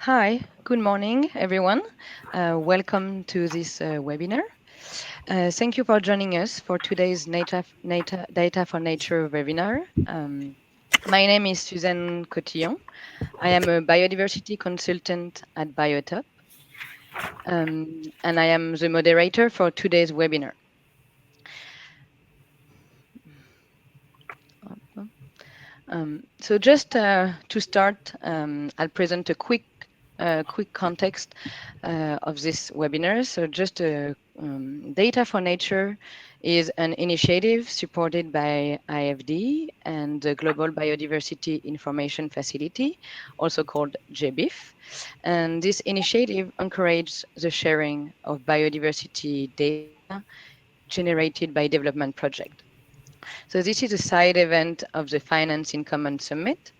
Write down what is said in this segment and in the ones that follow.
Hi, good morning, everyone. Welcome to this webinar. Thank you for joining us for today's Data4Nature webinar. My name is Suzanne Cotillon. I am a biodiversity consultant at Biotop, and I am the moderator for today's webinar. So just to start, I'll present a quick context of this webinar. So just Data4Nature is an initiative supported by IFD and the Global Biodiversity Information Facility, also called GBIF. And this initiative encourages the sharing of biodiversity data generated by development projects. So this is a side event of the Finance in Common Summit,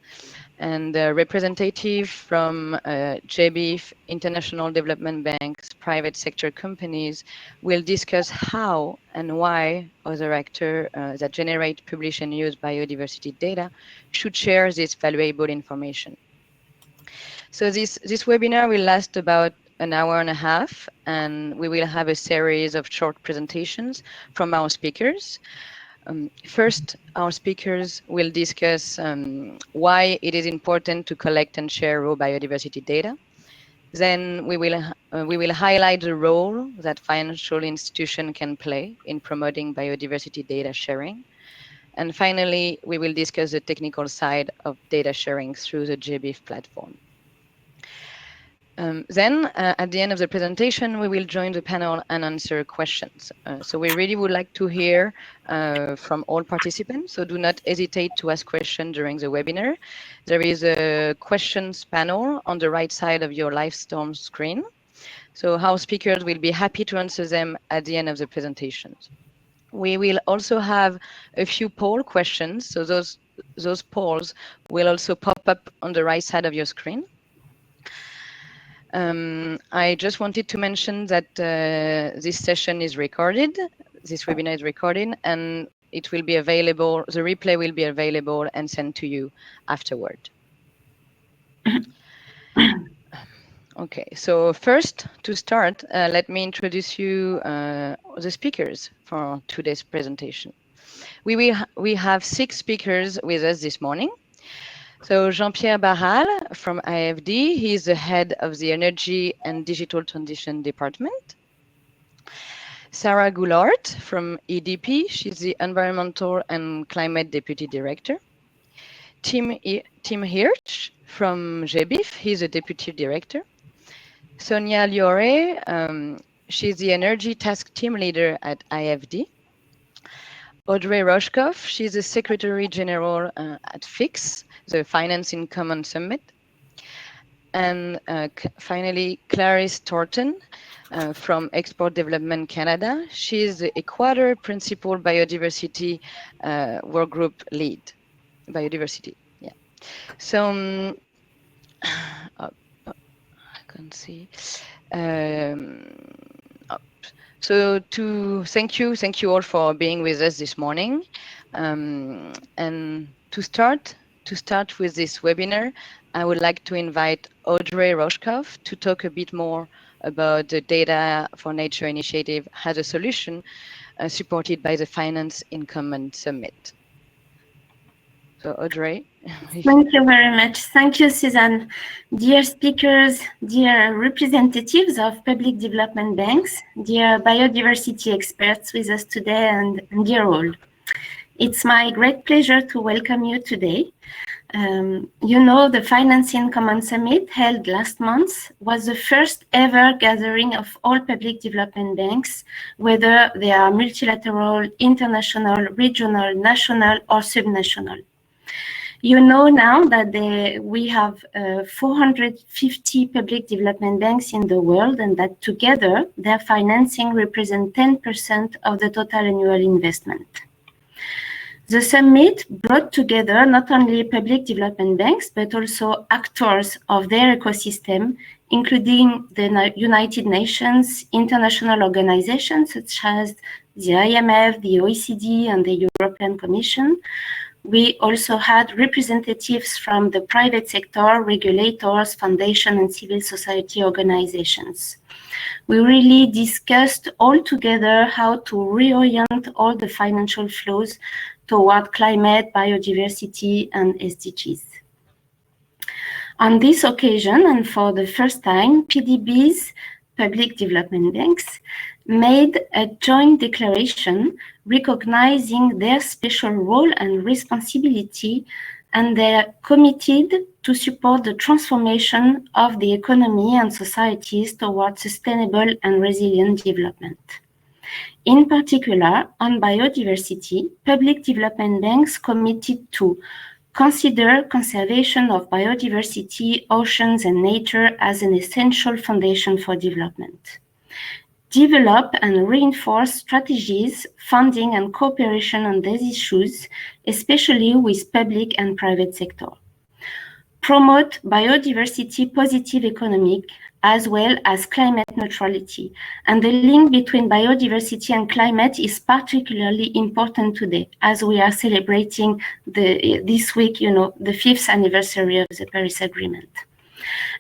and the representative from GBIF, international development banks, private sector companies will discuss how and why other actors that generate, publish, and use biodiversity data should share this valuable information. So this webinar will last about an hour and a half, and we will have a series of short presentations from our speakers. First, our speakers will discuss why it is important to collect and share raw biodiversity data. Then we will highlight the role that financial institutions can play in promoting biodiversity data sharing. And finally, we will discuss the technical side of data sharing through the GBIF platform. Then, at the end of the presentation, we will join the panel and answer questions. So we really would like to hear from all participants, so do not hesitate to ask questions during the webinar. There is a questions panel on the right side of your Livestorm screen. So our speakers will be happy to answer them at the end of the presentations. We will also have a few poll questions, so those polls will also pop up on the right side of your screen. I just wanted to mention that this session is recorded, this webinar is recorded, and it will be available, the replay will be available and sent to you afterward. Okay, so first, to start, let me introduce you the speakers for today's presentation. We have 6 speakers with us this morning. So Jean-Pierre Barral from IFD, he's the head of the Energy and Digital Transition Department. Sarah Goulart from EDP, she's the Environmental and Climate Deputy Director. Tim Hirsch from GBIF, he's the Deputy Director. Sonia Liore, she's the Energy Task Team Leader at IFD. Audrey Roshkov, she's the Secretary General at FiCS, the Finance in Common Summit. And finally, Clarisse Thornton from Export Development Canada. She's the Equator Principal Biodiversity Work Group Lead. Biodiversity, yeah. So, I can see. So thank you all for being with us this morning. And to start with this webinar, I would like to invite Audrey Roshkov to talk a bit more about the Data4Nature initiative as a solution supported by the Finance in Common Summit. So Audrey. Thank you very much. Thank you, Suzanne. Dear speakers, dear representatives of public development banks, dear biodiversity experts with us today, and dear all. It's my great pleasure to welcome you today. You know, the Finance in Common Summit held last month was the first ever gathering of all public development banks, whether they are multilateral, international, regional, national, or subnational. You know now that we have 450 public development banks in the world, and that together their financing represents 10% of the total annual investment. The summit brought together not only public development banks, but also actors of their ecosystem, including the United Nations, international organizations such as the IMF, the OECD, and the European Commission, we also had representatives from the private sector, regulators, foundations, and civil society organizations. We really discussed all together how to reorient all the financial flows toward climate, biodiversity, and SDGs. On this occasion, and for the first time, PDBs, public development banks, made a joint declaration recognizing their special role and responsibility, and they are committed to support the transformation of the economy and societies towards sustainable and resilient development. In particular, on biodiversity, public development banks committed to consider conservation of biodiversity, oceans, and nature as an essential foundation for development. Develop and reinforce strategies, funding, and cooperation on these issues, especially with public and private sector. Promote biodiversity positive economic as well as climate neutrality. And the link between biodiversity and climate is particularly important today, as we are celebrating this week, the 5th anniversary of the Paris Agreement.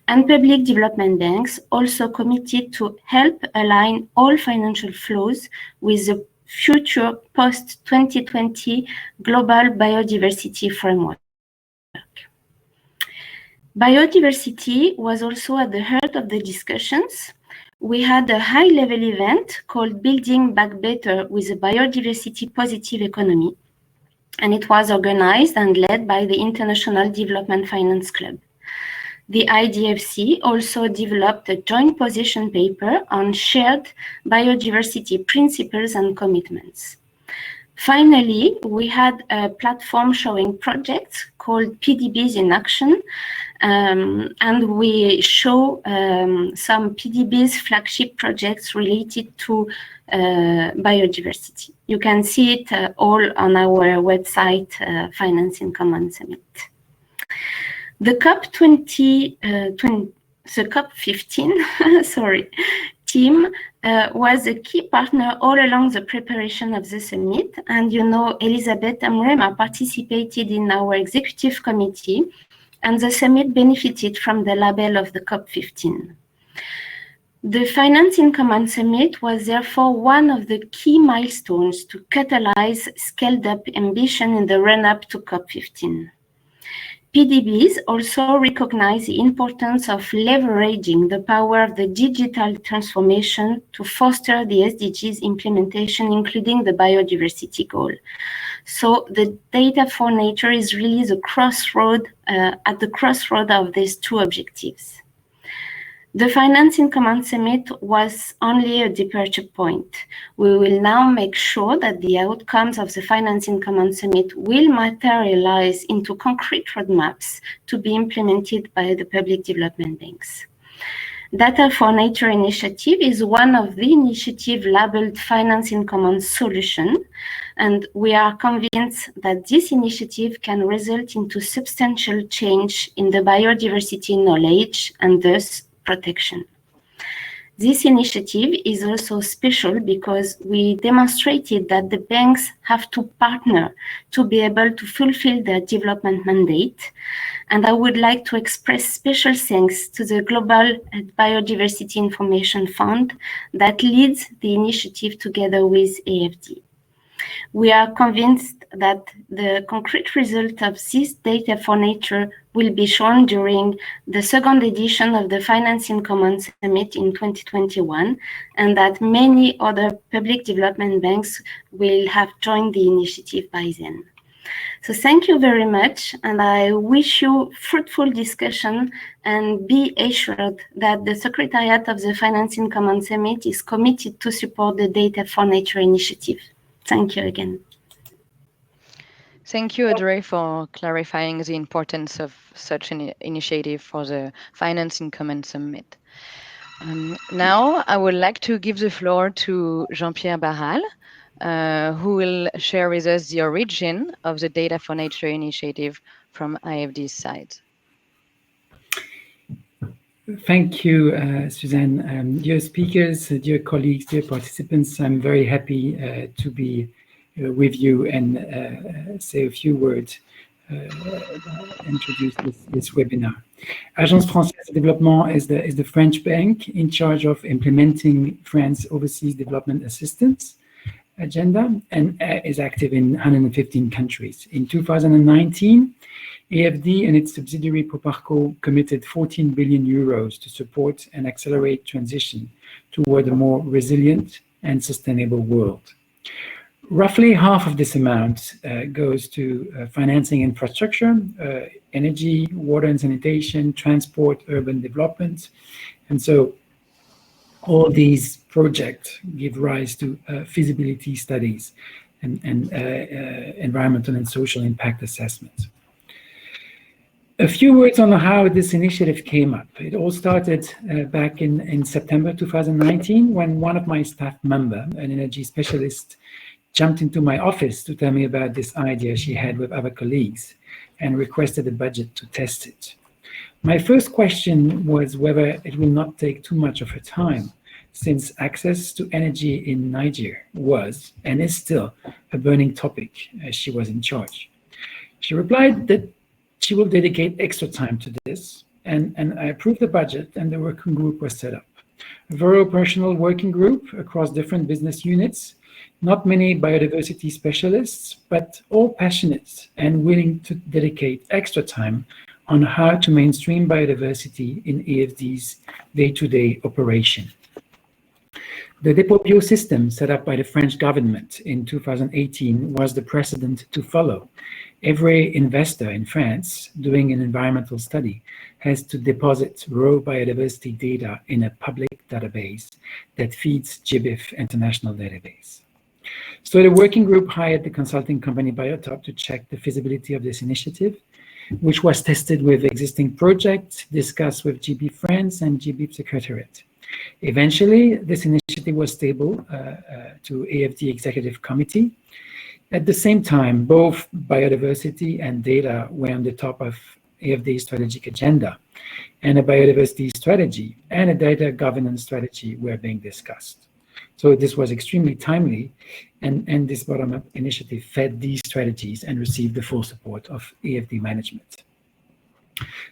And public development banks also committed to help align all financial flows with the future post-2020 Global Biodiversity Framework. Biodiversity was also at the heart of the discussions. We had a high-level event called Building Back Better with a Biodiversity Positive Economy, and it was organized and led by the International Development Finance Club. The IDFC also developed a joint position paper on shared biodiversity principles and commitments. Finally, we had a platform showing projects called PDBs in Action, and we show some PDBs flagship projects related to biodiversity. You can see it all on our website, Finance in Common Summit. The COP15 team was a key partner all along the preparation of the summit. And Elisabeth Amrema participated in our executive committee, and the summit benefited from the label of the COP15. The Finance in Common Summit was therefore one of the key milestones to catalyze scaled-up ambition in the run-up to COP15. PDBs also recognize the importance of leveraging the power of the digital transformation to foster the SDGs implementation, including the biodiversity goal. So the Data4Nature is really the at the crossroad of these two objectives. The Finance in Common Summit was only a departure point. We will now make sure that the outcomes of the Finance in Common Summit will materialize into concrete roadmaps to be implemented by the public development banks. Data4Nature initiative is one of the initiatives labeled Finance in Common Solution, and we are convinced that this initiative can result into substantial change in the biodiversity knowledge and thus protection. This initiative is also special because we demonstrated that the banks have to partner to be able to fulfill their development mandate. And I would like to express special thanks to the Global Biodiversity Information Fund that leads the initiative together with AFD. We are convinced that the concrete result of this Data4Nature will be shown during the second edition of the Finance in Common Summit in 2021, and that many other public development banks will have joined the initiative by then. So thank you very much, and I wish you fruitful discussion, and be assured that the Secretariat of the Finance in Common Summit is committed to support the Data4Nature initiative. Thank you again. Thank you, Audrey, for clarifying the importance of such an initiative for the Finance in Common Summit. Now, I would like to give the floor to Jean-Pierre Barral, who will share with us the origin of the Data4Nature initiative from IFD's side. Thank you, Suzanne. Dear speakers, dear colleagues, dear participants, I'm very happy to be with you and say a few words, introduce this webinar. Agence Française de Développement is the French bank in charge of implementing France Overseas Development Assistance agenda and is active in 115 countries. In 2019, AFD and its subsidiary Proparco committed 14 billion euros to support and accelerate transition toward a more resilient and sustainable world. Roughly half of this amount goes to financing infrastructure, energy, water and sanitation, transport, urban development. And so all these projects give rise to feasibility studies and environmental and social impact assessments. A few words on how this initiative came up. It all started back in September 2019 when one of my staff members, an energy specialist, jumped into my office to tell me about this idea she had with other colleagues and requested a budget to test it. My first question was whether it will not take too much of her time, since access to energy in Niger was and is still a burning topic as she was in charge. She replied that she will dedicate extra time to this, and I approved the budget and the working group was set up. A very operational working group across different business units, not many biodiversity specialists, but all passionate and willing to dedicate extra time on how to mainstream biodiversity in AFD's day-to-day operation. The Dépôt Bio system set up by the French government in 2018 was the precedent to follow. Every investor in France doing an environmental study has to deposit raw biodiversity data in a public database that feeds GBIF international database. So the working group hired the consulting company Biotop to check the feasibility of this initiative, which was tested with existing projects, discussed with GBIF France and GBIF Secretariat. Eventually, this initiative was tabled to AFD Executive Committee. At the same time, both biodiversity and data were on the top of AFD's strategic agenda, and a biodiversity strategy and a data governance strategy were being discussed. So this was extremely timely, and this bottom-up initiative fed these strategies and received the full support of AFD management.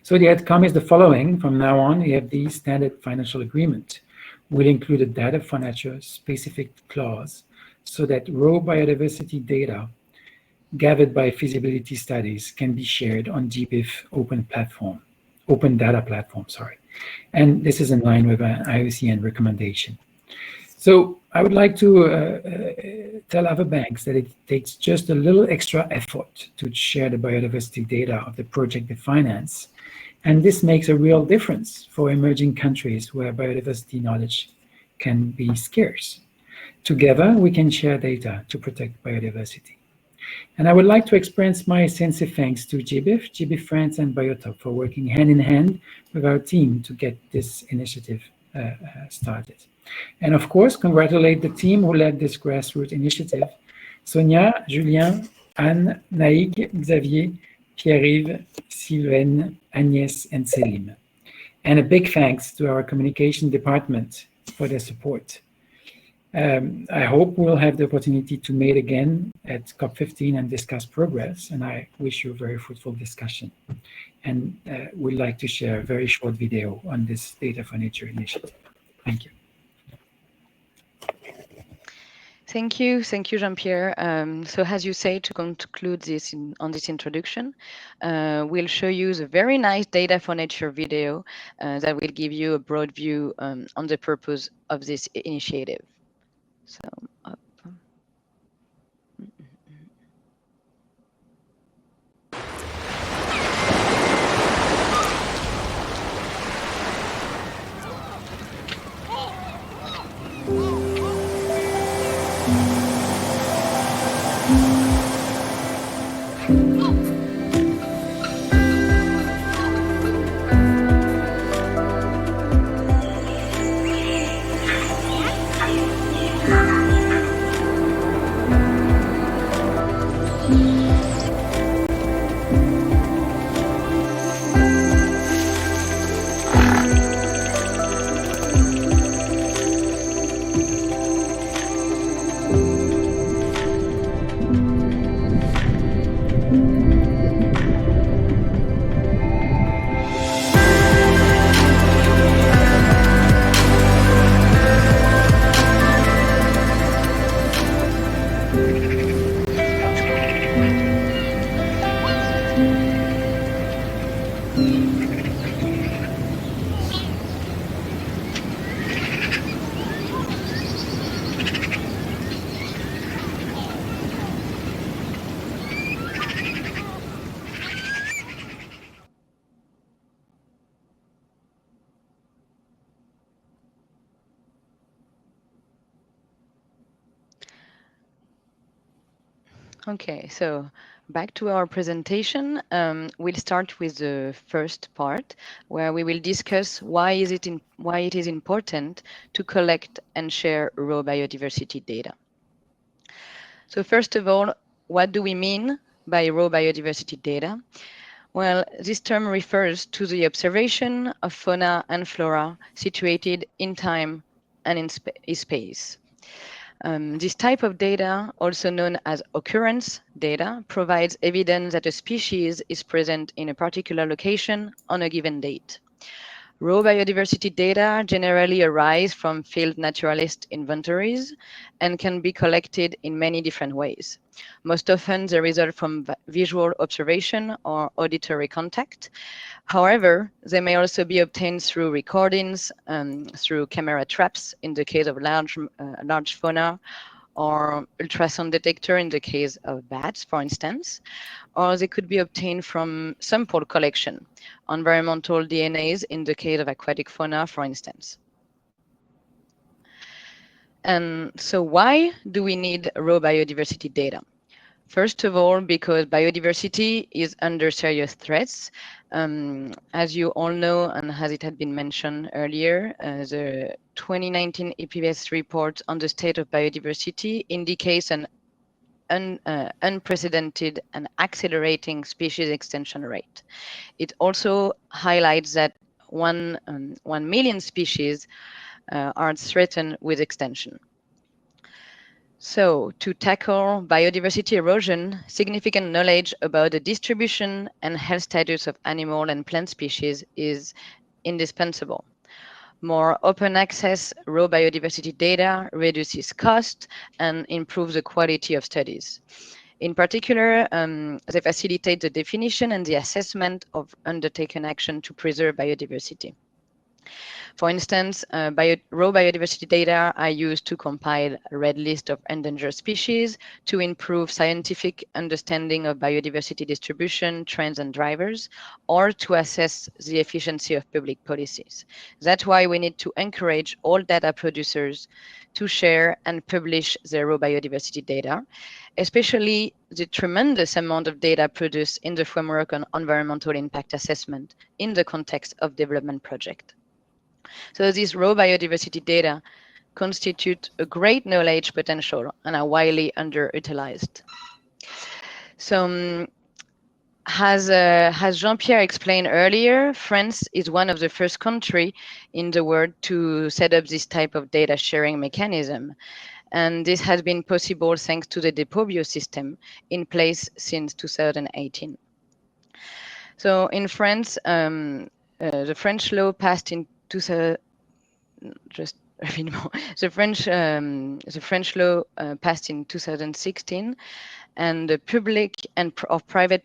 So the outcome is the following. From now on, AFD's standard financial agreement will include a Data4Nature specific clause so that raw biodiversity data gathered by feasibility studies can be shared on GBIF open data platform, And this is in line with an IUCN recommendation. So I would like to tell other banks that it takes just a little extra effort to share the biodiversity data of the project they finance. And this makes a real difference for emerging countries where biodiversity knowledge can be scarce. Together, we can share data to protect biodiversity. And I would like to express my sincere thanks to GBIF, GBIF France, and Biotop for working hand in hand with our team to get this initiative started. And of course, congratulate the team who led this grassroots initiative: Sonia, Julien, Anne, Naïg, Xavier, Pierre-Yves, Sylvain, Agnès, and Selim. And a big thanks to our communication department for their support. I hope we'll have the opportunity to meet again at COP15 and discuss progress, and I wish you a very fruitful discussion. And we'd like to share a very short video on this Data4Nature initiative. Thank you. Thank you, Jean-Pierre. So as you say, to conclude this on this introduction, we'll show you the very nice Data4Nature video that will give you a broad view on the purpose of this initiative. So up. Okay, so back to our presentation. We'll start with the first part, where we will discuss why it is important to collect and share raw biodiversity data. So first of all, what do we mean by raw biodiversity data? Well, this term refers to the observation of fauna and flora situated in time and in space. This type of data, also known as occurrence data, provides evidence that a species is present in a particular location on a given date. Raw biodiversity data generally arise from field naturalist inventories and can be collected in many different ways. Most often, they result from visual observation or auditory contact. However, they may also be obtained through recordings, through camera traps in the case of large fauna, or ultrasound detector in the case of bats, for instance, or they could be obtained from sample collection, environmental DNAs in the case of aquatic fauna, for instance. And so why do we need raw biodiversity data? First of all, because biodiversity is under serious threats. As you all know, and as it had been mentioned earlier, the 2019 EPBS report on the state of biodiversity indicates an unprecedented and accelerating species extinction rate. It also highlights that 1 million species are threatened with extinction. So, to tackle biodiversity erosion, significant knowledge about the distribution and health status of animal and plant species is indispensable. More open access raw biodiversity data reduces cost and improves the quality of studies. In particular, they facilitate the definition and the assessment of undertaken action to preserve biodiversity. For instance, raw biodiversity data are used to compile a red list of endangered species to improve scientific understanding of biodiversity distribution, trends, and drivers, or to assess the efficiency of public policies. That's why we need to encourage all data producers to share and publish their raw biodiversity data, especially the tremendous amount of data produced in the framework on environmental impact assessment in the context of development projects. So these raw biodiversity data constitute a great knowledge potential and are widely underutilized. So as Jean-Pierre explained earlier, France is one of the first countries in the world to set up this type of data sharing mechanism. And this has been possible thanks to the Depobio system in place since 2018. So in France, the French law passed in 2000, just rapidement. The French law passed in 2016, and the public and private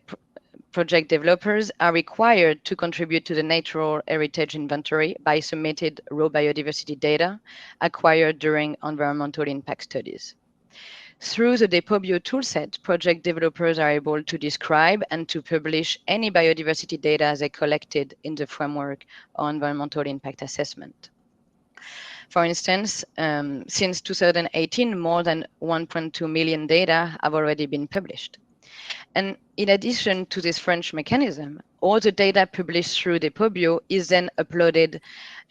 project developers are required to contribute to the natural heritage inventory by submitted raw biodiversity data acquired during environmental impact studies. Through the Depobio toolset, project developers are able to describe and to publish any biodiversity data they collected in the framework on environmental impact assessment. For instance, since 2018, more than 1.2 million data have already been published. And in addition to this French mechanism, all the data published through Depobio is then uploaded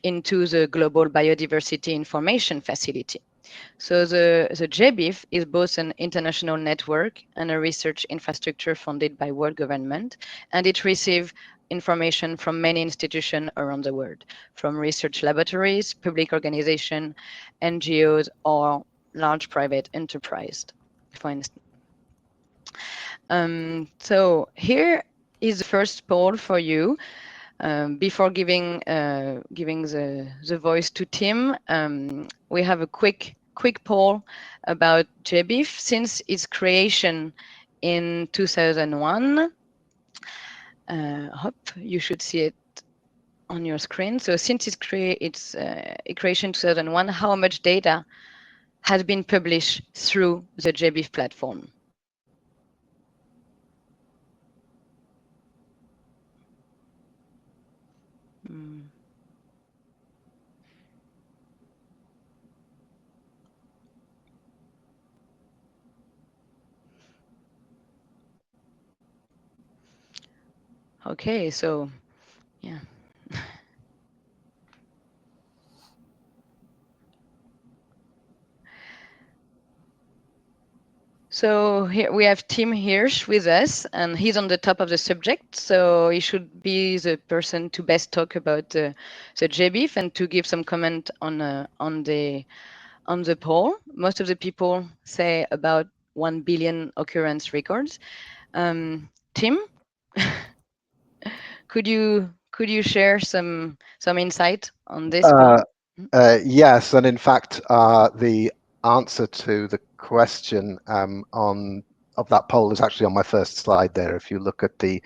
into the Global Biodiversity Information Facility. So the GBIF is both an international network and a research infrastructure funded by world government, and it receives information from many institutions around the world, from research laboratories, public organizations, NGOs, or large private enterprise, for instance. So here is the first poll for you. Before giving the voice to Tim, we have a quick poll about GBIF. Since its creation in 2001, Hope you should see it on your screen. So since its creation 2001, how much data has been published through the GBIF platform? Okay, so yeah. So here we have Tim Hirsch with us, and he's on the top of the subject. So he should be the person to best talk about the GBIF and to give some comment on the poll. Most of the people say about 1 billion occurrence records. Tim, could you share some insight on this poll? Yes, and in fact, the answer to the question of that poll is actually on my first slide there. If you look at the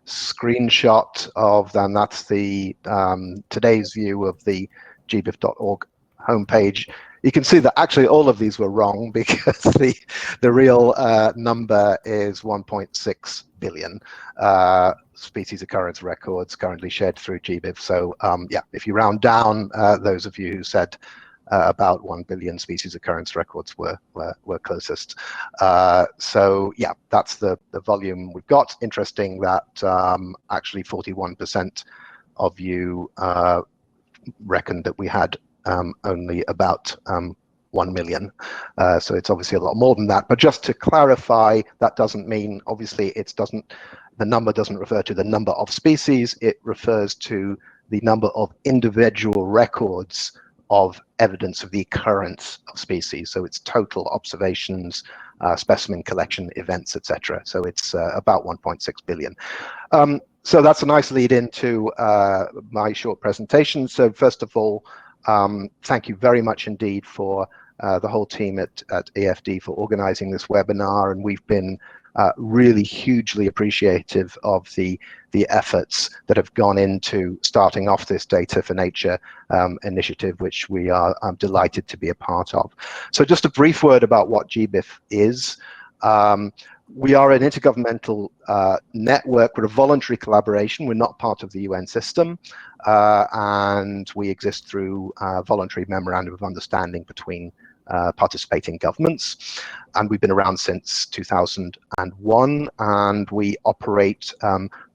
screenshot of, then that's the today's view of the gbif.org homepage. You can see that actually all of these were wrong because the real number is 1.6 billion species occurrence records currently shared through GBIF. So yeah, if you round down, those of you who said about 1 billion species occurrence records were closest. So yeah, that's the volume we've got. Interesting that actually 41% of you reckoned that we had only about 1 million. So it's obviously a lot more than that. But just to clarify, that doesn't mean, obviously, the number doesn't refer to the number of species. It refers to the number of individual records of evidence of the occurrence of species. So it's total observations, specimen collection, events, etc. So it's about 1.6 billion. So that's a nice lead into my short presentation. So first of all, thank you very much indeed for the whole team at EFD for organizing this webinar, and we've been really hugely appreciative of the efforts that have gone into starting off this Data4Nature initiative, which we are delighted to be a part of. So just a brief word about what GBIF is. We are an intergovernmental network. We're a voluntary collaboration. We're not part of the UN system, and we exist through voluntary memorandum of understanding between participating governments. And we've been around since 2001, and we operate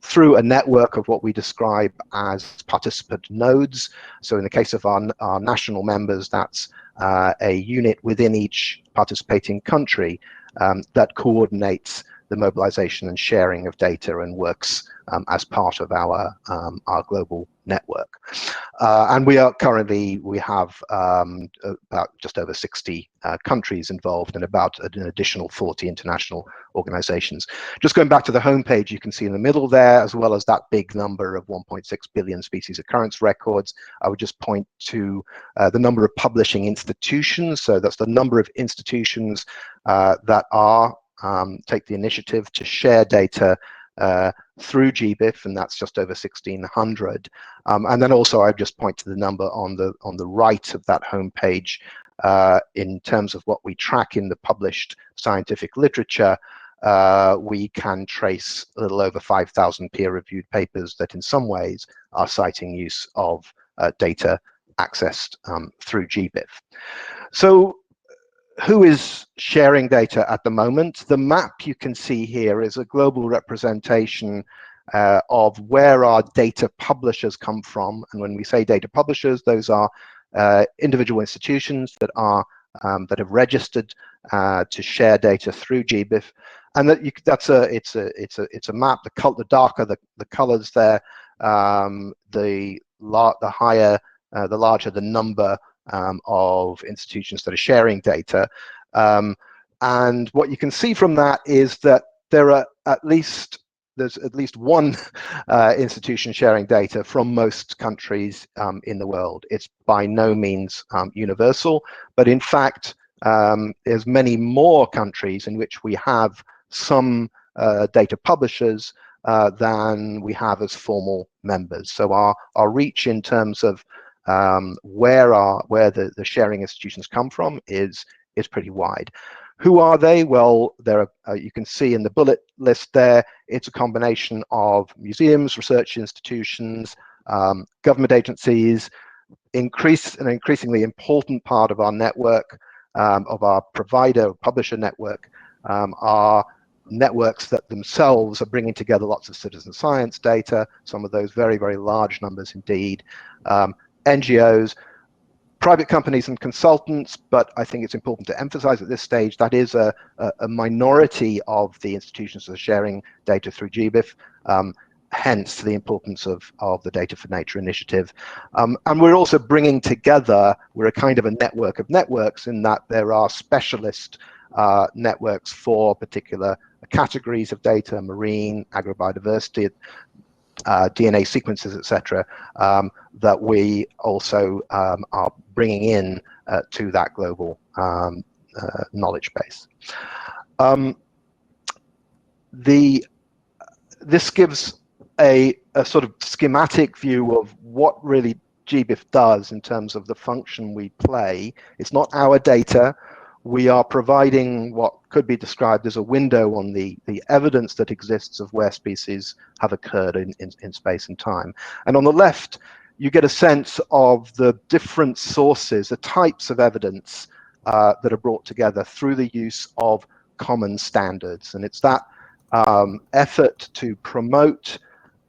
through a network of what we describe as participant nodes. So in the case of our national members, that's a unit within each participating country that coordinates the mobilization and sharing of data and works as part of our global network. And we have about just over 60 countries involved and about an additional 40 international organizations. Just going back to the homepage, you can see in the middle there, as well as that big number of 1.6 billion species occurrence records, I would just point to the number of publishing institutions. So that's the number of institutions that take the initiative to share data through GBIF, and that's just over 1,600. And then also I just point to the number on the right of that homepage in terms of what we track in the published scientific literature. We can trace a little over 5,000 peer-reviewed papers that in some ways are citing use of data accessed through GBIF. So who is sharing data at the moment? The map you can see here is a global representation of where our data publishers come from. And when we say data publishers, those are individual institutions that have registered to share data through GBIF. And it's a map. The darker the colors there, the larger the number of institutions that are sharing data. And what you can see from that is that there's at least one institution sharing data from most countries in the world. It's by no means universal, but in fact, there's many more countries in which we have some data publishers than we have as formal members. So our reach in terms of where the sharing institutions come from is pretty wide. Who are they? Well, there are, you can see in the bullet list there, it's a combination of museums, research institutions, government agencies. An increasingly important part of our network, of our publisher network, are networks that themselves are bringing together lots of citizen science data, some of those very, very large numbers indeed, NGOs, private companies and consultants, but I think it's important to emphasize at this stage that is a minority of the institutions that are sharing data through GBIF, hence the importance of the Data4Nature initiative. And we're also bringing together, we're a kind of a network of networks in that there are specialist networks for particular categories of data, marine, agrobiodiversity, DNA sequences, etc., that we also are bringing in to that global knowledge base. This gives a sort of schematic view of what really GBIF does in terms of the function we play. It's not our data. We are providing what could be described as a window on the evidence that exists of where species have occurred in space and time. And on the left, you get a sense of the different sources, the types of evidence that are brought together through the use of common standards. And it's that effort to promote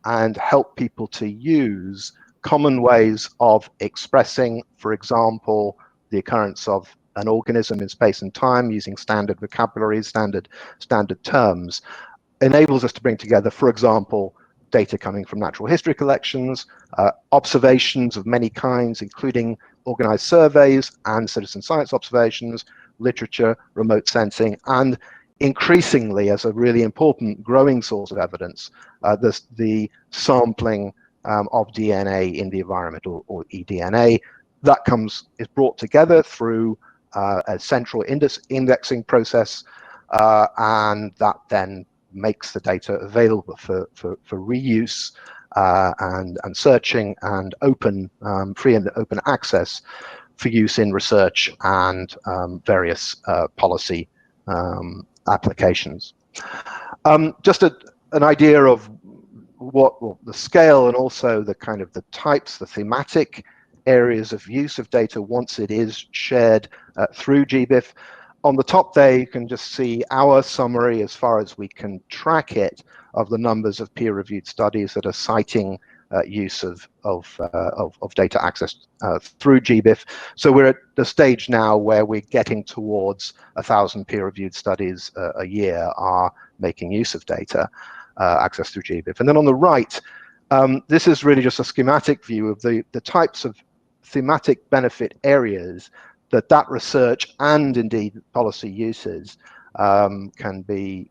and help people to use common ways of expressing, for example, the occurrence of an organism in space and time using standard vocabulary, standard terms, enables us to bring together, for example, data coming from natural history collections, observations of many kinds, including organized surveys and citizen science observations, literature, remote sensing, and increasingly, as a really important growing source of evidence, the sampling of DNA in the environment, or eDNA. That is brought together through a central indexing process, and that then makes the data available for reuse and searching and free and open access for use in research and various policy applications. Just an idea of the scale and also the kind of the types, the thematic areas of use of data once it is shared through GBIF. On the top there, you can just see our summary, as far as we can track it, of the numbers of peer-reviewed studies that are citing use of data access through GBIF. So we're at the stage now where we're getting towards 1,000 peer-reviewed studies a year are making use of data access through GBIF. And then on the right, this is really just a schematic view of the types of thematic benefit areas that research and indeed policy uses can be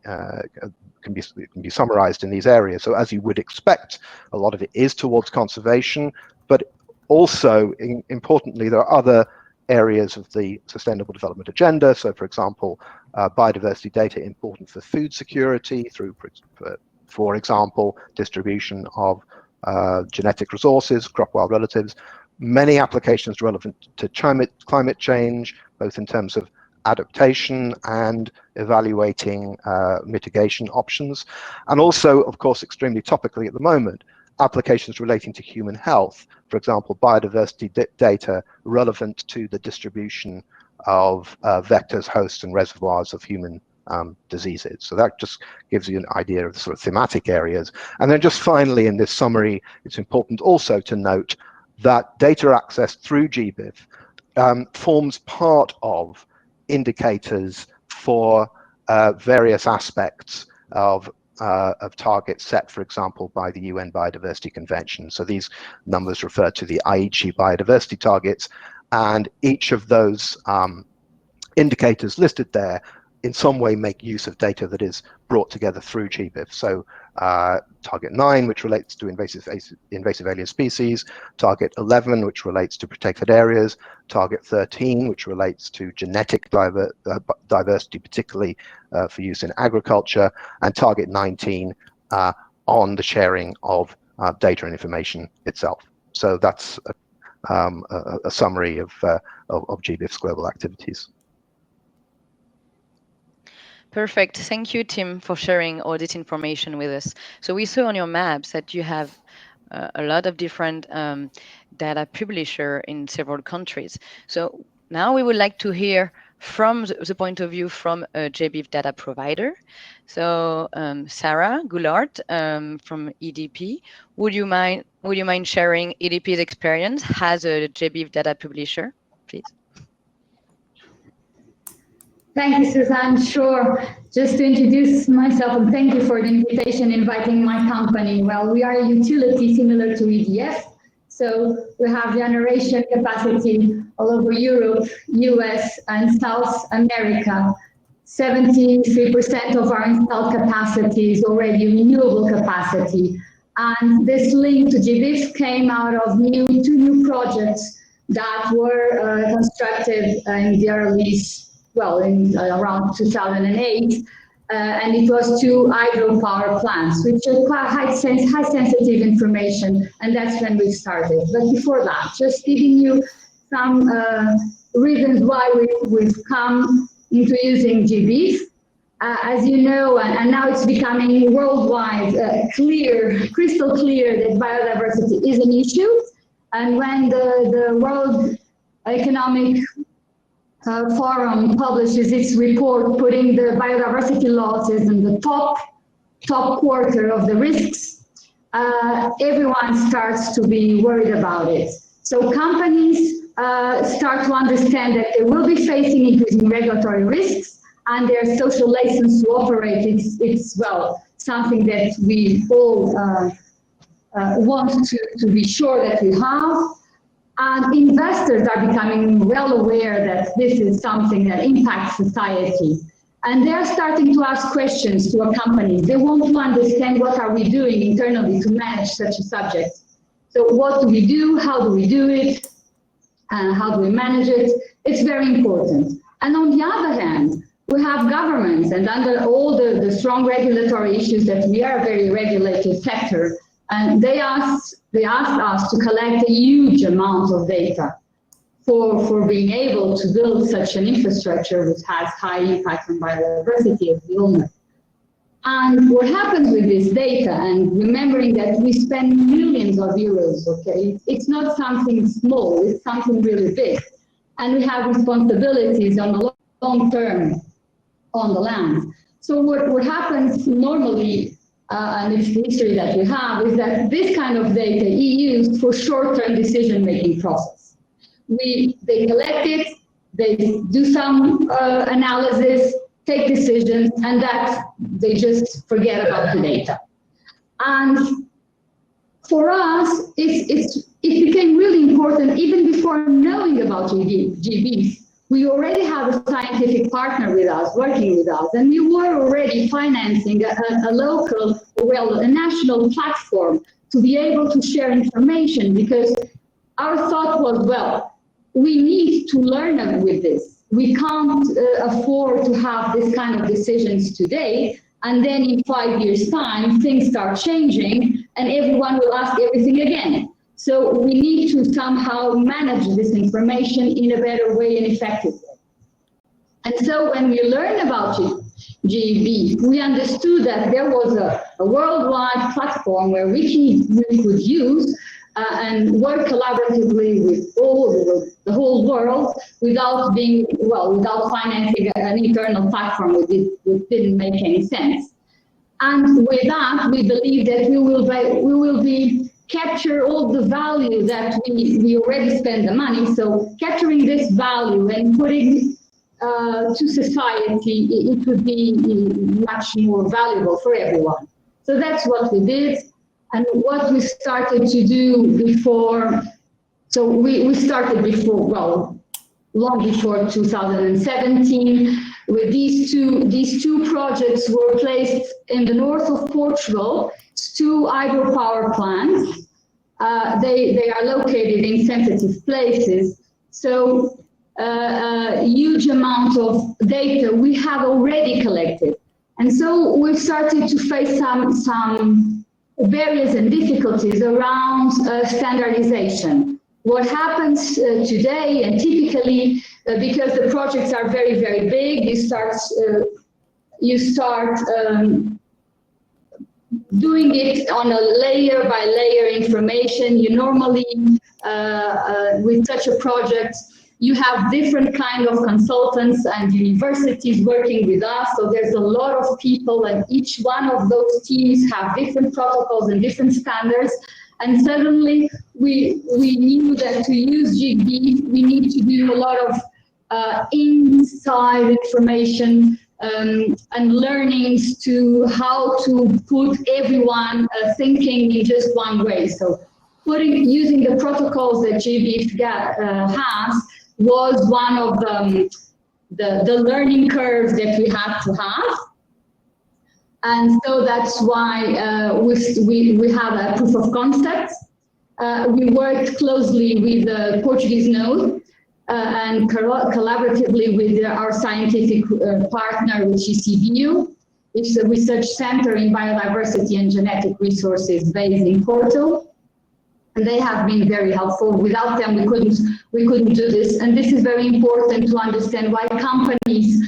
summarized in these areas. So as you would expect, a lot of it is towards conservation, but also importantly, there are other areas of the Sustainable Development Agenda. So for example, biodiversity data important for food security through, for example, distribution of genetic resources, crop wild relatives, many applications relevant to climate change, both in terms of adaptation and evaluating mitigation options. And also, of course, extremely topically at the moment, applications relating to human health, for example, biodiversity data relevant to the distribution of vectors, hosts, and reservoirs of human diseases. So that just gives you an idea of the sort of thematic areas. And then just finally in this summary, it's important also to note that data access through GBIF forms part of indicators for various aspects of targets set, for example, by the UN Biodiversity Convention. So these numbers refer to the Aichi biodiversity targets, and each of those indicators listed there in some way make use of data that is brought together through GBIF. So target 9, which relates to invasive alien species, target 11, which relates to protected areas, target 13, which relates to genetic diversity, particularly for use in agriculture, and target 19 on the sharing of data and information itself. So that's a summary of GBIF's global activities. Perfect. Thank you, Tim, for sharing all this information with us. So we saw on your maps that you have a lot of different data publisher in several countries. So now we would like to hear from the point of view from a GBIF data provider. So Sarah Goulart from EDP, would you mind sharing EDP's experience as a GBIF data publisher, please? Thank you, Suzanne. Sure. Just to introduce myself, and thank you for the invitation, inviting my company. Well, we are a utility similar to EDF. So we have generation capacity all over Europe, US, and South America. 73% of our installed capacity is already renewable capacity. And this link to GBIF came out of two new projects that were constructed in the early, in around 2008, and it was 2 hydropower plants, which are quite high sensitive information, and that's when we started. But before that, just giving you some reasons why we've come into using GBIF. As you know, and now it's becoming worldwide crystal clear that biodiversity is an issue, and when the World Economic Forum publishes its report putting the biodiversity losses in the top quarter of the risks, everyone starts to be worried about it. So companies start to understand that they will be facing increasing regulatory risks, and their social license to operate it's something that we all want to be sure that we have. And investors are becoming well aware that this is something that impacts society. And they're starting to ask questions to our companies. They want to understand what are we doing internally to manage such a subject. So what do we do? How do we do it? How do we manage it? It's very important. And on the other hand, we have governments, and under all the strong regulatory issues that we are a very regulated sector, and they asked us to collect a huge amount of data for being able to build such an infrastructure which has high impact on biodiversity, as we all know. And what happens with this data, and remembering that we spend millions of euros, okay? It's not something small, it's something really big. And we have responsibilities on the long term on the land. So what happens normally, and it's the history that we have, is that this kind of data is used for short-term decision-making process. They collect it, they do some analysis, take decisions, and that they just forget about the data. And for us, it became really important even before knowing about GBIF. We already have a scientific partner with us, working with us, and we were already financing a local, a national platform to be able to share information, because our thought was, we need to learn with this. We can't afford to have this kind of decisions today, and then in 5 years' time, things start changing, and everyone will ask everything again. So we need to somehow manage this information in a better way and effective way. And so when we learned about GBIF, we understood that there was a worldwide platform where we could use and work collaboratively with the whole world without financing an internal platform which didn't make any sense. And with that, we believe that we will be capture all the value that we already spend the money. So capturing this value and putting to society, it would be much more valuable for everyone. So that's what we did. And what we started to do before, so we started before, long before 2017, with these two projects were placed in the north of Portugal. It's 2 hydropower plants. They are located in sensitive places. So a huge amount of data we have already collected. And so we started to face some barriers and difficulties around standardization. What happens today, and typically because the projects are very, very big, you start doing it on a layer by layer information. You normally, with such a project, you have different kind of consultants and universities working with us. So there's a lot of people, and each one of those teams have different protocols and different standards. And suddenly we knew that to use GBIF, we need to do a lot of inside information and learnings to how to put everyone thinking in just one way. So using the protocols that GBIF has was one of the learning curves that we had to have. And so that's why we have a proof of concept. We worked closely with the Portuguese node and collaboratively with our scientific partner, which is CBU. It's a research center in biodiversity and genetic resources based in Porto. And they have been very helpful. Without them, we couldn't do this. And this is very important to understand why companies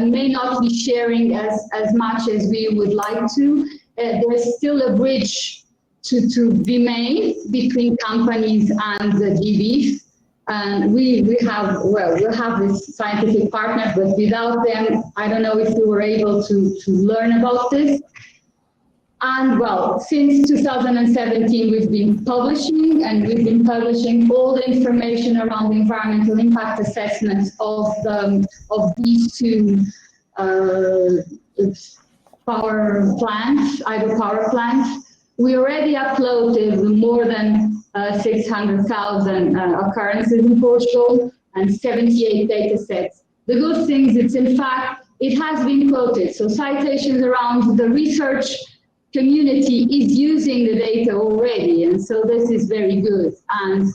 may not be sharing as much as we would like to. There's still a bridge to be made between companies and the GBIF. And we have this scientific partner, but without them, I don't know if we were able to learn about this. And well, since 2017, we've been publishing, and we've been publishing all the information around the environmental impact assessments of these two power plants, hydropower plants. We already uploaded more than 600,000 occurrences in Portugal and 78 data sets. The good thing is, in fact, it has been quoted. So citations around the research community is using the data already, and so this is very good. And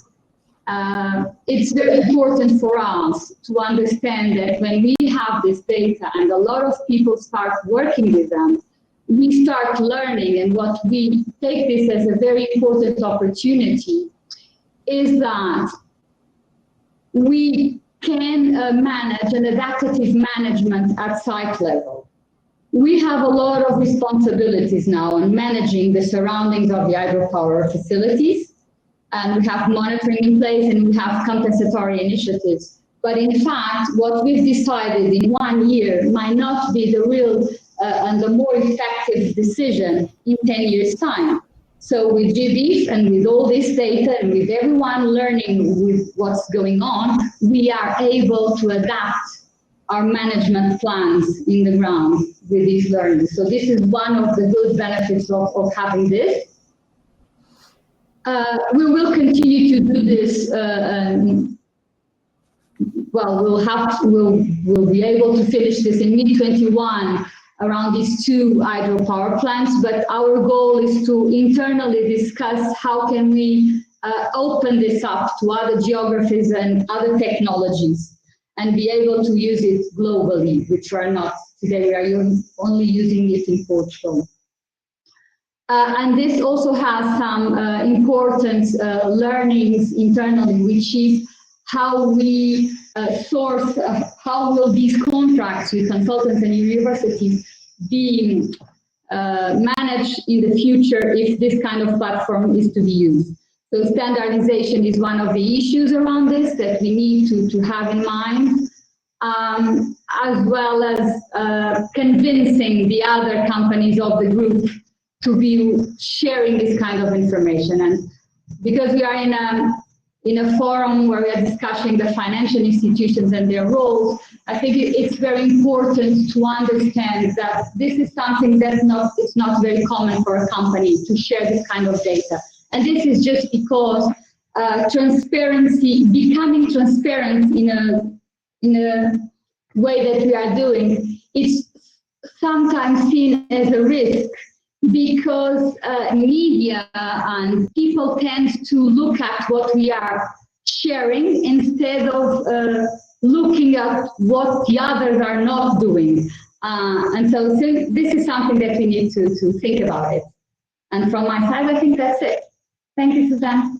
it's very important for us to understand that when we have this data and a lot of people start working with them, we start learning, and what we take this as a very important opportunity is that we can manage an adaptive management at site level. We have a lot of responsibilities now in managing the surroundings of the hydropower facilities, and we have monitoring in place and we have compensatory initiatives. But in fact, what we've decided in 1 year might not be the real and the more effective decision in 10 years' time. So with GBIF and with all this data and with everyone learning with what's going on, we are able to adapt our management plans in the ground with these learnings. So this is one of the good benefits of having this. We will continue to do this. We'll be able to finish this in mid-21 around these two hydropower plants, but our goal is to internally discuss how can we open this up to other geographies and other technologies and be able to use it globally, which are not today. We are only using it in Portugal. And this also has some important learnings internally, which is how we source, how will these contracts with consultants and universities be managed in the future if this kind of platform is to be used. So standardization is one of the issues around this that we need to have in mind, as well as convincing the other companies of the group to be sharing this kind of information. And because we are in a forum where we are discussing the financial institutions and their roles, I think it's very important to understand that this is something that's it's not very common for a company to share this kind of data. And this is just because transparency, becoming transparent in a way that we are doing, it's sometimes seen as a risk, because media and people tend to look at what we are sharing instead of looking at what the others are not doing. And so this is something that we need to think about it. And from my side, I think that's it. Thank you, Suzanne.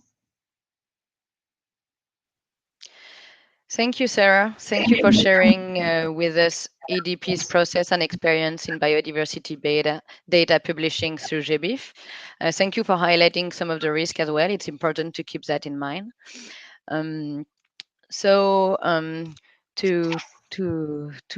Thank you, Sarah. Thank you for sharing with us EDP's process and experience in biodiversity data publishing through GBIF. Thank you for highlighting some of the risk as well. It's important to keep that in mind. To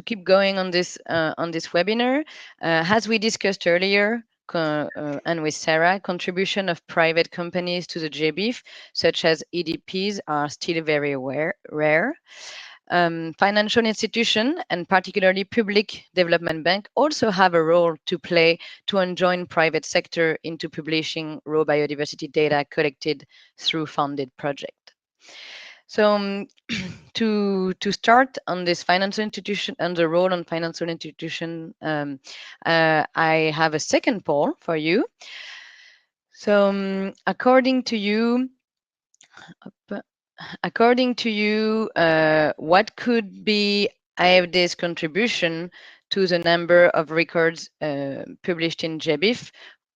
keep going on this webinar, as we discussed earlier, and with Sarah, contribution of private companies to the GBIF, such as EDPs, are still very rare. Financial institutions, and particularly public development bank, also have a role to play to enjoin private sector into publishing raw biodiversity data collected through funded projects. So to start on this financial institution and the role on financial institution, I have a second poll for you. So according to you, what could be IFD's contribution to the number of records published in GBIF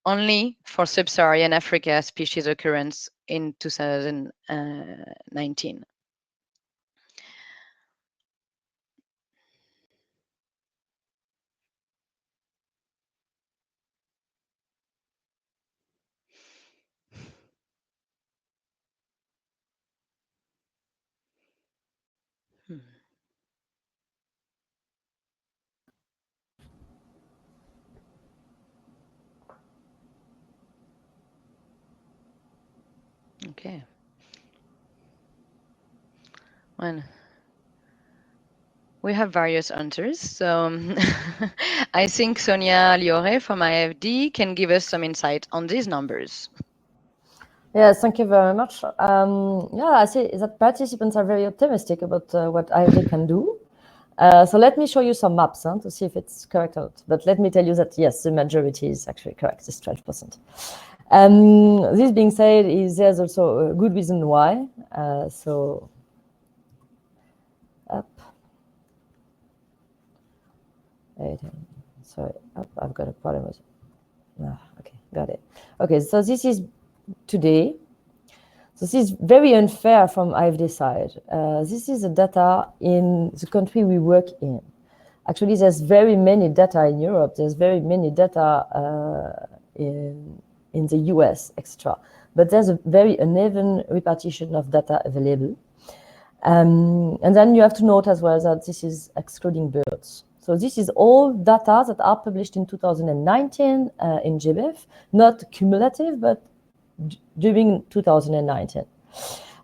only for sub-Saharan Africa species occurrence in 2019? Okay. Well, we have various answers. So I think Sonia Liore from IFD can give us some insight on these numbers. Yes, thank you very much. Yeah, I see that participants are very optimistic about what IFD can do. So let me show you some maps to see if it's correct or not. But let me tell you that, yes, the majority is actually correct, it's 12%. This being said, there's also a good reason why. So, up. Wait, sorry, I've got a problem with it. Okay, got it. Okay, so this is today. So this is very unfair from IFD side. This is the data in the country we work in. Actually, there's very many data in Europe. There's very many data in the US, extra. But there's a very uneven repartition of data available. And then you have to note as well that this is excluding birds. So this is all data that are published in 2019 in GBIF, not cumulative, but during 2019.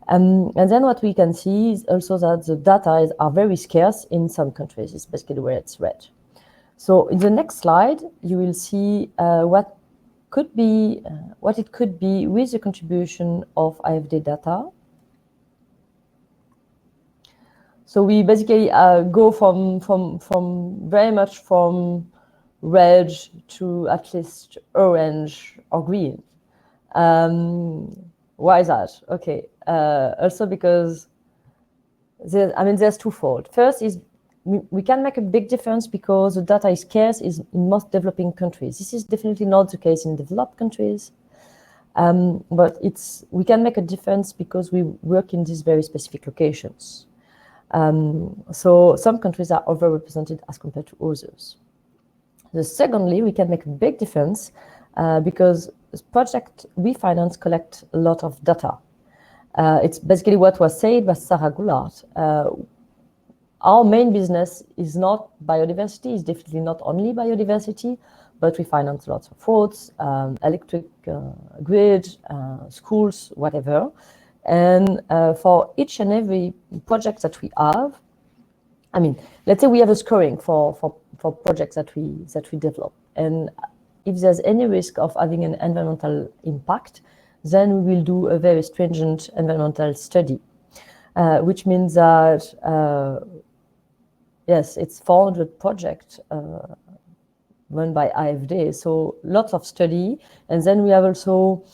And then what we can see is also that the data are very scarce in some countries, it's basically where it's red. So in the next slide, you will see what it could be with the contribution of IFD data. So we basically go from very much from red to at least orange or green. Why is that? Okay, also because there's twofold. First is we can make a big difference because the data is scarce in most developing countries. This is definitely not the case in developed countries, but we can make a difference because we work in these very specific locations. So some countries are overrepresented as compared to others. Secondly, we can make a big difference because this project we finance collect a lot of data. It's basically what was said by Sarah Goulart. Our main business is not biodiversity, it's definitely not only biodiversity, but we finance lots of roads, electric grid, schools, whatever. And for each and every project that we have, let's say we have a scoring for projects that we develop. And if there's any risk of having an environmental impact, then we will do a very stringent environmental study, which means that, yes, it's 400 projects run by IFD, so lots of study. And then we have also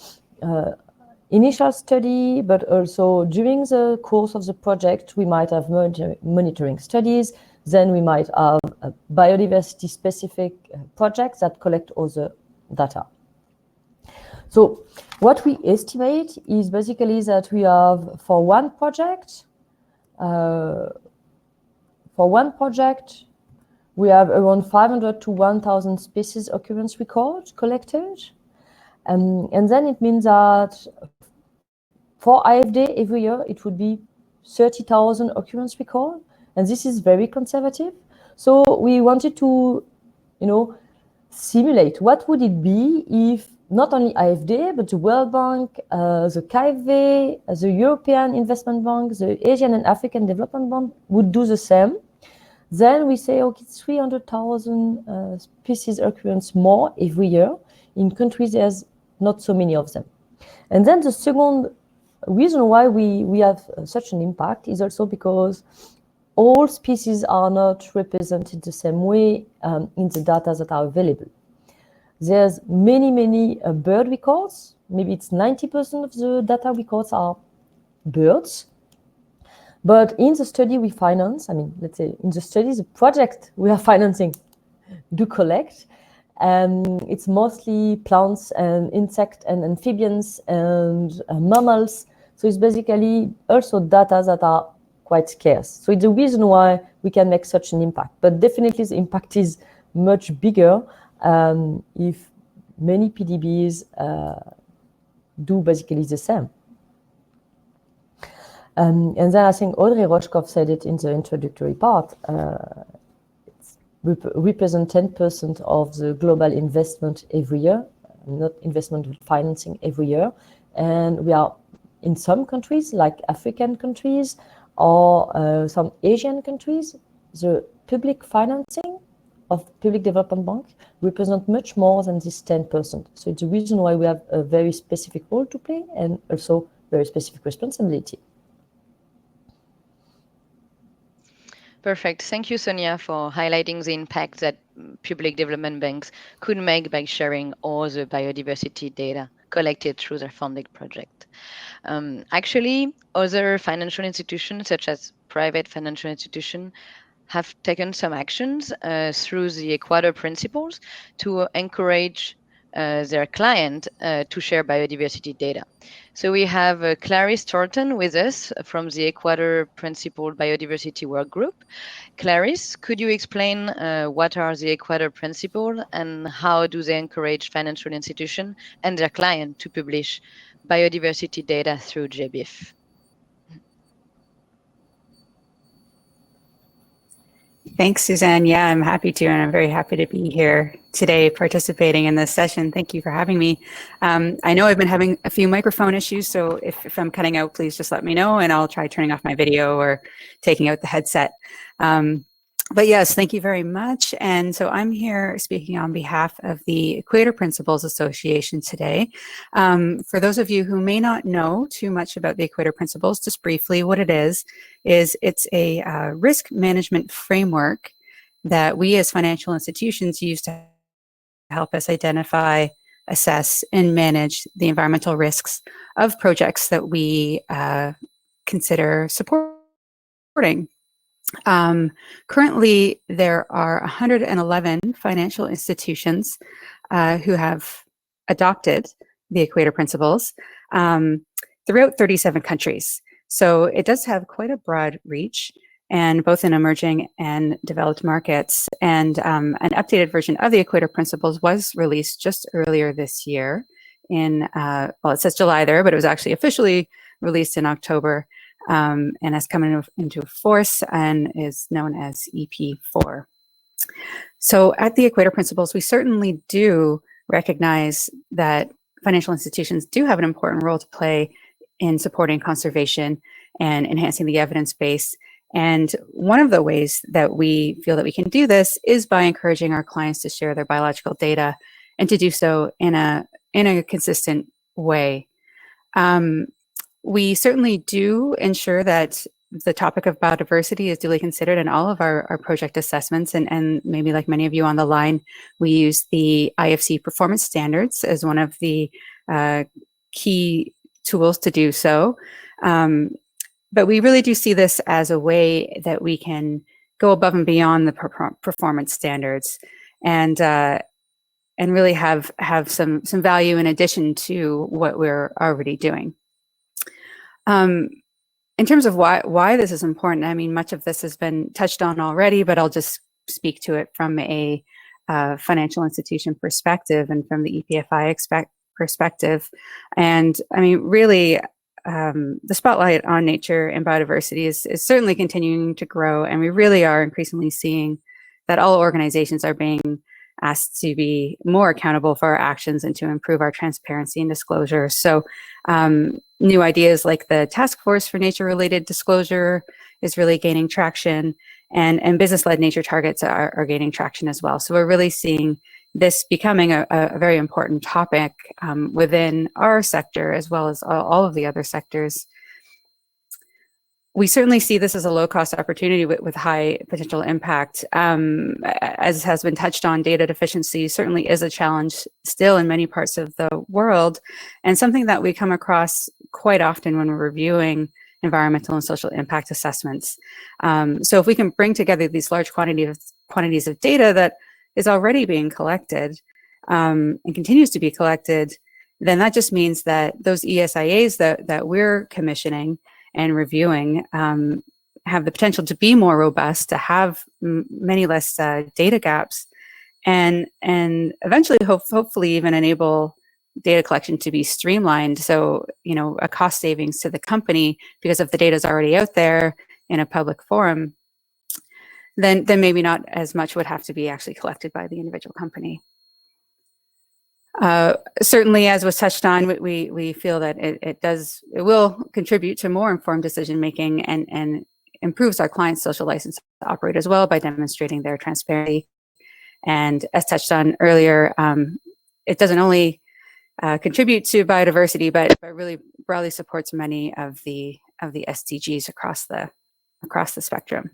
initial study, but also during the course of the project, we might have monitoring studies. Then we might have biodiversity-specific projects that collect all the data. So what we estimate is basically that we have for one project, we have around 500 to 1,000 species occurrence records collected. And then it means that for IFD every year, it would be 30,000 occurrence record. And this is very conservative. So we wanted to, simulate what would it be if not only IFD, but the World Bank, the KfW, the European Investment Bank, the Asian and African Development Bank would do the same. Then we say, okay, 300,000 species occurrence more every year in countries there's not so many of them. And then the second reason why we have such an impact is also because all species are not represented the same way in the data that are available. There's many bird records. Maybe it's 90% of the data records are birds. But in the study we finance, let's say in the study, the project we are financing do collect. It's mostly plants and insects and amphibians and mammals. So it's basically also data that are quite scarce. So it's the reason why we can make such an impact. But definitely the impact is much bigger if many PDBs do basically the same. And then I think Audrey Rochkov said it in the introductory part. Represent 10% of the global investment every year, not investment financing every year. And we are in some countries, like African countries or some Asian countries, the public financing of public development bank represent much more than this 10%. So it's the reason why we have a very specific role to play and also very specific responsibility. Perfect. Thank you, Sonia, for highlighting the impact that public development banks could make by sharing all the biodiversity data collected through their funded project. Actually, other financial institutions, such as private financial institutions, have taken some actions through the Equator principles to encourage their client to share biodiversity data. So we have Clarice Thornton with us from the Equator Principle Biodiversity Work Group. Clarice, could you explain what are the Equator Principles and how do they encourage financial institutions and their client to publish biodiversity data through GBIF? Thanks, Suzanne. Yeah, I'm happy to, and I'm very happy to be here today participating in this session. Thank you for having me. I know I've been having a few microphone issues, so if I'm cutting out, please just let me know, and I'll try turning off my video or taking out the headset. But yes, thank you very much. And so I'm here speaking on behalf of the Equator Principles Association today. For those of you who may not know too much about the Equator Principles, just briefly, what it is it's a risk management framework that we as financial institutions use to help us identify, assess, and manage the environmental risks of projects that we consider supporting. Currently, there are 111 financial institutions who have adopted the Equator Principles throughout 37 countries. So it does have quite a broad reach, and both in emerging and developed markets. And an updated version of the Equator Principles was released just earlier this year in, well, it says July there, but it was actually officially released in October. And has come into force and is known as EP4. So at the Equator Principles, we certainly do recognize that financial institutions do have an important role to play in supporting conservation and enhancing the evidence base. And one of the ways that we feel that we can do this is by encouraging our clients to share their biological data and to do so in a consistent way. We certainly do ensure that the topic of biodiversity is duly considered in all of our project assessments. And maybe like many of you on the line, we use the IFC performance standards as one of the key tools to do so. But we really do see this as a way that we can go above and beyond the performance standards and and really have some value in addition to what we're already doing. In terms of why this is important, I mean, much of this has been touched on already, but I'll just speak to it from a financial institution perspective and from the EPFI perspective. And I mean, really, the spotlight on nature and biodiversity is certainly continuing to grow, and we really are increasingly seeing that all organizations are being asked to be more accountable for our actions and to improve our transparency and disclosure. So new ideas like the Task Force for Nature-Related Disclosure is really gaining traction, and business-led nature targets are gaining traction as well. So we're really seeing this becoming a very important topic within our sector, as well as all of the other sectors. We certainly see this as a low-cost opportunity with high potential impact. As has been touched on, data deficiency certainly is a challenge still in many parts of the world, and something that we come across quite often when we're reviewing environmental and social impact assessments. So if we can bring together these large quantities of data that is already being collected and continues to be collected, then that just means that those ESIAs that we're commissioning and reviewing have the potential to be more robust, to have many less data gaps, and eventually hopefully even enable data collection to be streamlined. So, you know, a cost savings to the company because if the data is already out there in a public forum, then maybe not as much would have to be actually collected by the individual company. Certainly, as was touched on, we feel that it will contribute to more informed decision making and improves our clients' social license to operate as well by demonstrating their transparency. And as touched on earlier, it doesn't only contribute to biodiversity, but really broadly supports many of the SDGs across the spectrum.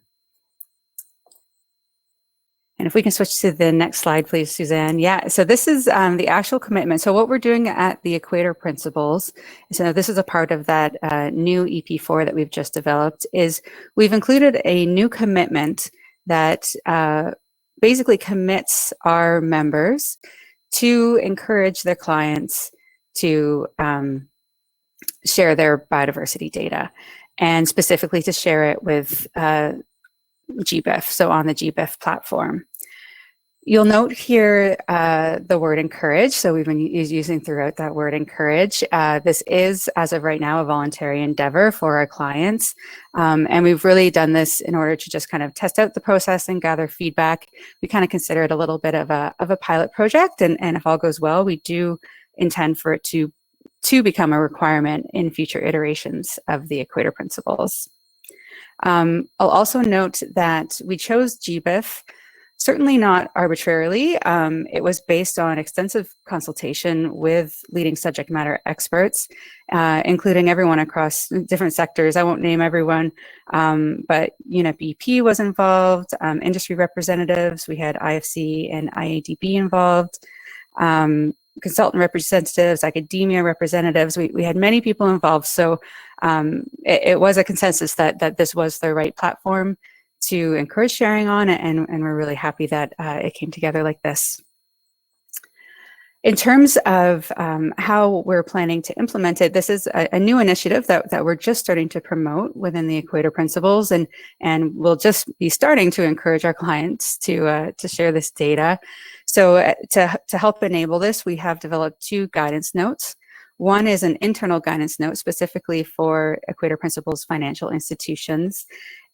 And if we can switch to the next slide, please, Suzanne. Yeah, so this is the actual commitment. So what we're doing at the Equator Principles, so this is a part of that new EP4 that we've just developed, is we've included a new commitment that basically commits our members to encourage their clients to share their biodiversity data, and specifically to share it with GBIF, so on the GBIF platform. You'll note here the word encourage. So we've been using throughout that word encourage. This is, as of right now, a voluntary endeavor for our clients. And we've really done this in order to just kind of test out the process and gather feedback. We kind of consider it a little bit of a pilot project. And if all goes well, we do intend for it to become a requirement in future iterations of the Equator Principles. I'll also note that we chose GBIF certainly not arbitrarily. It was based on extensive consultation with leading subject matter experts, including everyone across different sectors. I won't name everyone, but UNEP EP was involved, industry representatives, we had IFC and IADB involved, consultant representatives, academia representatives. We had many people involved. So it was a consensus that this was the right platform to encourage sharing on, and we're really happy that it came together like this. In terms of how we're planning to implement it, this is a new initiative that we're just starting to promote within the Equator Principles, and we'll just be starting to encourage our clients to share this data. So to help enable this, we have developed 2 guidance notes. One is an internal guidance note specifically for Equator Principles financial institutions.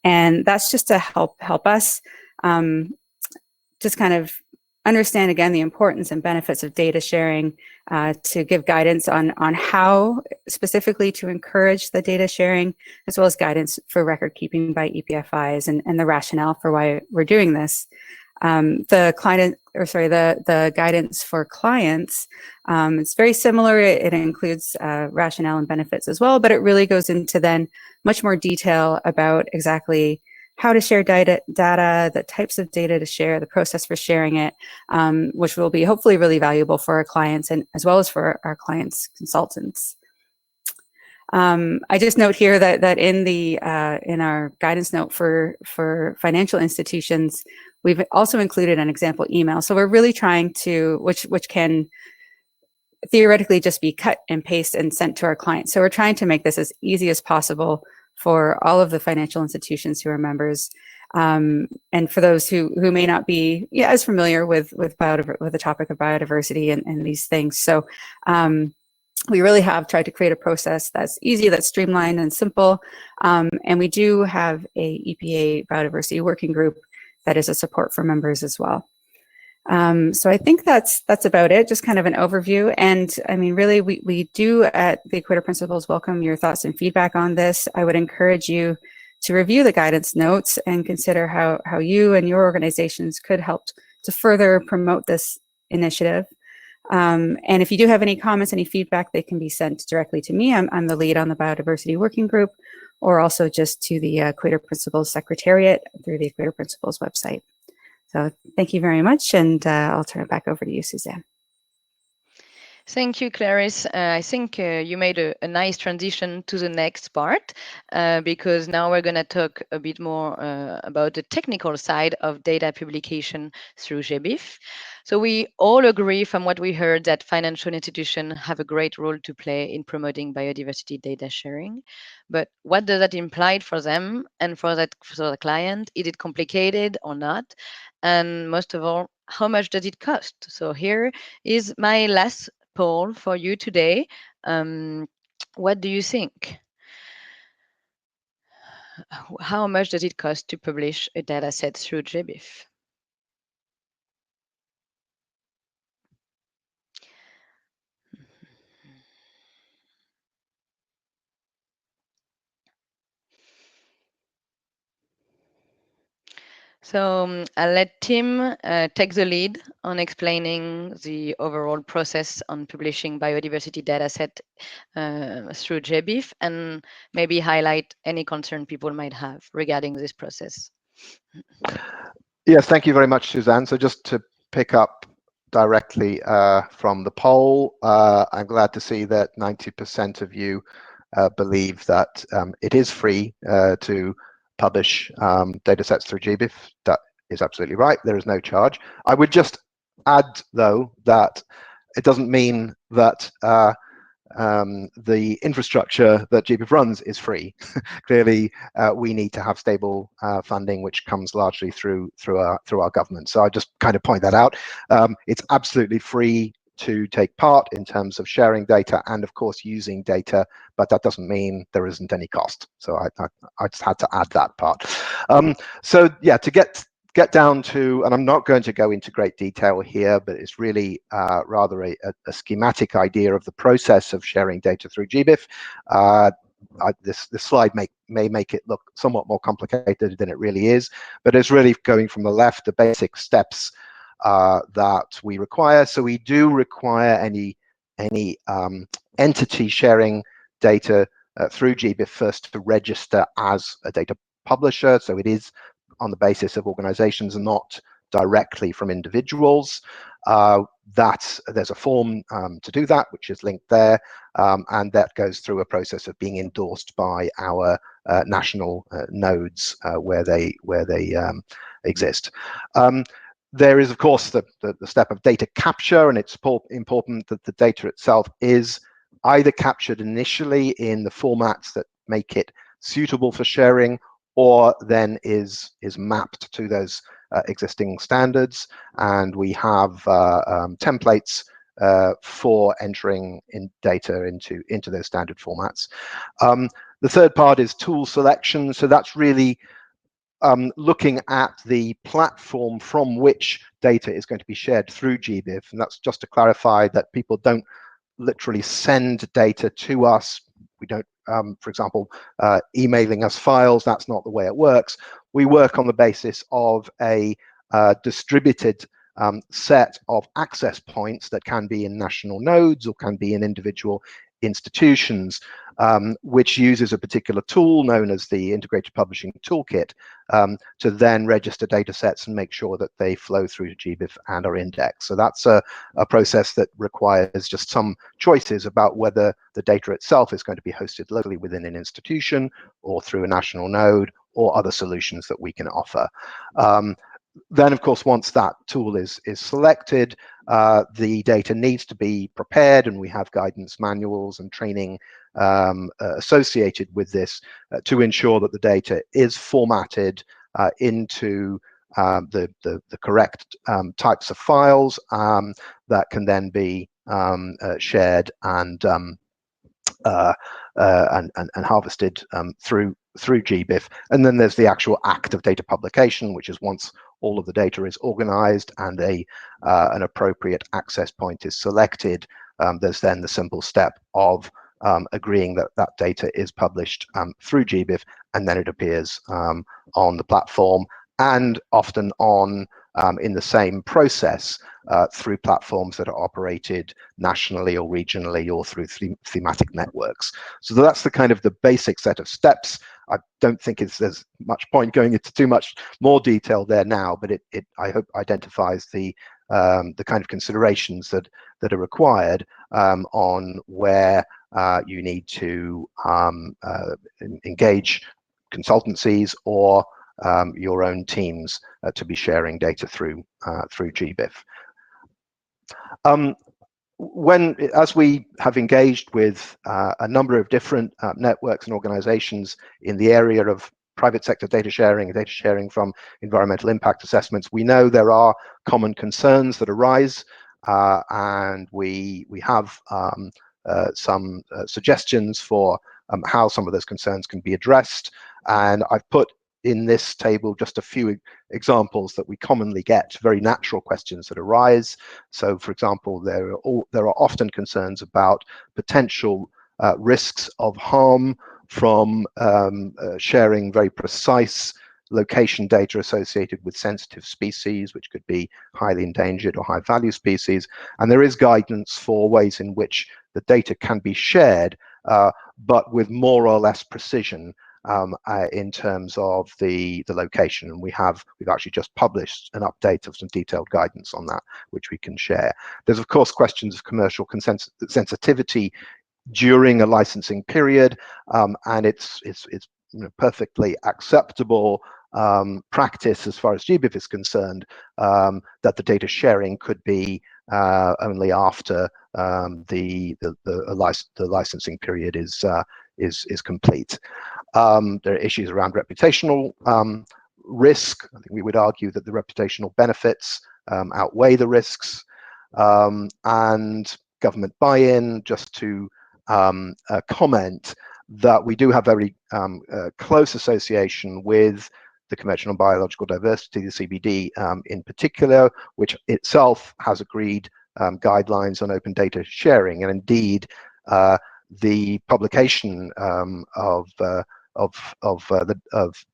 And that's just to help us just kind of understand, again, the importance and benefits of data sharing, to give guidance on how specifically to encourage the data sharing, as well as guidance for record keeping by EPFIs and the rationale for why we're doing this. The guidance for clients, it's very similar. It includes rationale and benefits as well, but it really goes into then much more detail about exactly how to share data, the types of data to share, the process for sharing it, which will be hopefully really valuable for our clients and as well as for our clients' consultants. I just note here that in the in our guidance note for financial institutions, we've also included an example email. So we're really trying to, which can theoretically just be cut and paste and sent to our clients. So we're trying to make this as easy as possible for all of the financial institutions who are members, and for those who may not be as familiar with the topic of biodiversity and these things. So we really have tried to create a process that's easy, that's streamlined and simple. And we do have a EPA biodiversity working group that is a support for members as well. So I think that's about it, just kind of an overview. And I mean, really, we do at the Equator Principles welcome your thoughts and feedback on this. I would encourage you to review the guidance notes and consider how you and your organizations could help to further promote this initiative. And if you do have any comments, any feedback, they can be sent directly to me. I'm the lead on the Biodiversity Working Group, or also just to the Equator Principles Secretariat through the Equator Principles website. So thank you very much, and I'll turn it back over to you, Suzanne. Thank you, Clarice. I think you made a nice transition to the next part, because now we're going to talk a bit more about the technical side of data publication through GBIF. So we all agree from what we heard that financial institutions have a great role to play in promoting biodiversity data sharing. But what does that imply for them and for the client? Is it complicated or not? And most of all, how much does it cost? So here is my last poll for you today. What do you think? How much does it cost to publish a data set through GBIF? So I'll let Tim take the lead on explaining the overall process on publishing biodiversity dataset through GBIF, and maybe highlight any concern people might have regarding this process. Yes, thank you very much, Suzanne. So just to pick up directly from the poll, I'm glad to see that 90% of you believe that it is free to publish data sets through GBIF. That is absolutely right. There is no charge. I would just add, though, that it doesn't mean that the infrastructure that GBIF runs is free. Clearly, we need to have stable funding, which comes largely through our government. So I just kind of point that out. It's absolutely free to take part in terms of sharing data and, of course, using data, but that doesn't mean there isn't any cost. So I just had to add that part. So yeah, to get down to, and I'm not going to go into great detail here, but it's really rather a schematic idea of the process of sharing data through GBIF. This slide may make it look somewhat more complicated than it really is, but it's really going from the left, the basic steps that we require. So we do require any entity sharing data through GBIF first to register as a data publisher. So it is on the basis of organizations and not directly from individuals. That there's a form to do that, which is linked there, and that goes through a process of being endorsed by our national nodes where they exist. There is, of course, the step of data capture, and it's important that the data itself is either captured initially in the formats that make it suitable for sharing, or then is mapped to those existing standards. And we have templates for entering in data into those standard formats. The third part is tool selection. So that's really looking at the platform from which data is going to be shared through GBIF. And that's just to clarify that people don't literally send data to us. We don't, for example, emailing us files. That's not the way it works. We work on the basis of a distributed set of access points that can be in national nodes or can be in individual institutions, which uses a particular tool known as the Integrated Publishing Toolkit to then register data sets and make sure that they flow through to GBIF and are indexed. So that's a process that requires just some choices about whether the data itself is going to be hosted locally within an institution or through a national node or other solutions that we can offer. Then, of course, once that tool is selected, the data needs to be prepared, and we have guidance manuals and training associated with this to ensure that the data is formatted into the correct types of files that can then be shared and harvested through GBIF. And then there's the actual act of data publication, which is once all of the data is organized and an appropriate access point is selected, there's then the simple step of agreeing that that data is published through GBIF, and then it appears on the platform, and often on in the same process through platforms that are operated nationally or regionally or through thematic networks. So that's the kind of the basic set of steps. I don't think there's much point going into too much more detail there now, but it I hope identifies the kind of considerations that are required on where you need to engage consultancies or your own teams to be sharing data through GBIF. As we have engaged with a number of different networks and organizations in the area of private sector data sharing from environmental impact assessments, we know there are common concerns that arise, and we have some suggestions for how some of those concerns can be addressed. And I've put in this table just a few examples that we commonly get, very natural questions that arise. So, for example, there are often concerns about potential risks of harm from sharing very precise location data associated with sensitive species, which could be highly endangered or high value species. And there is guidance for ways in which the data can be shared, but with more or less precision in terms of the location. And we've actually just published an update of some detailed guidance on that, which we can share. There's of course questions of commercial sensitivity during a licensing period, and it's perfectly acceptable practice as far as GBIF is concerned that the data sharing could be only after the licensing period is complete. There are issues around reputational risk. I think we would argue that the reputational benefits outweigh the risks, and government buy-in. Just to comment that we do have very close association with the Convention on Biological Diversity, the CBD in particular, which itself has agreed guidelines on open data sharing, and indeed the publication of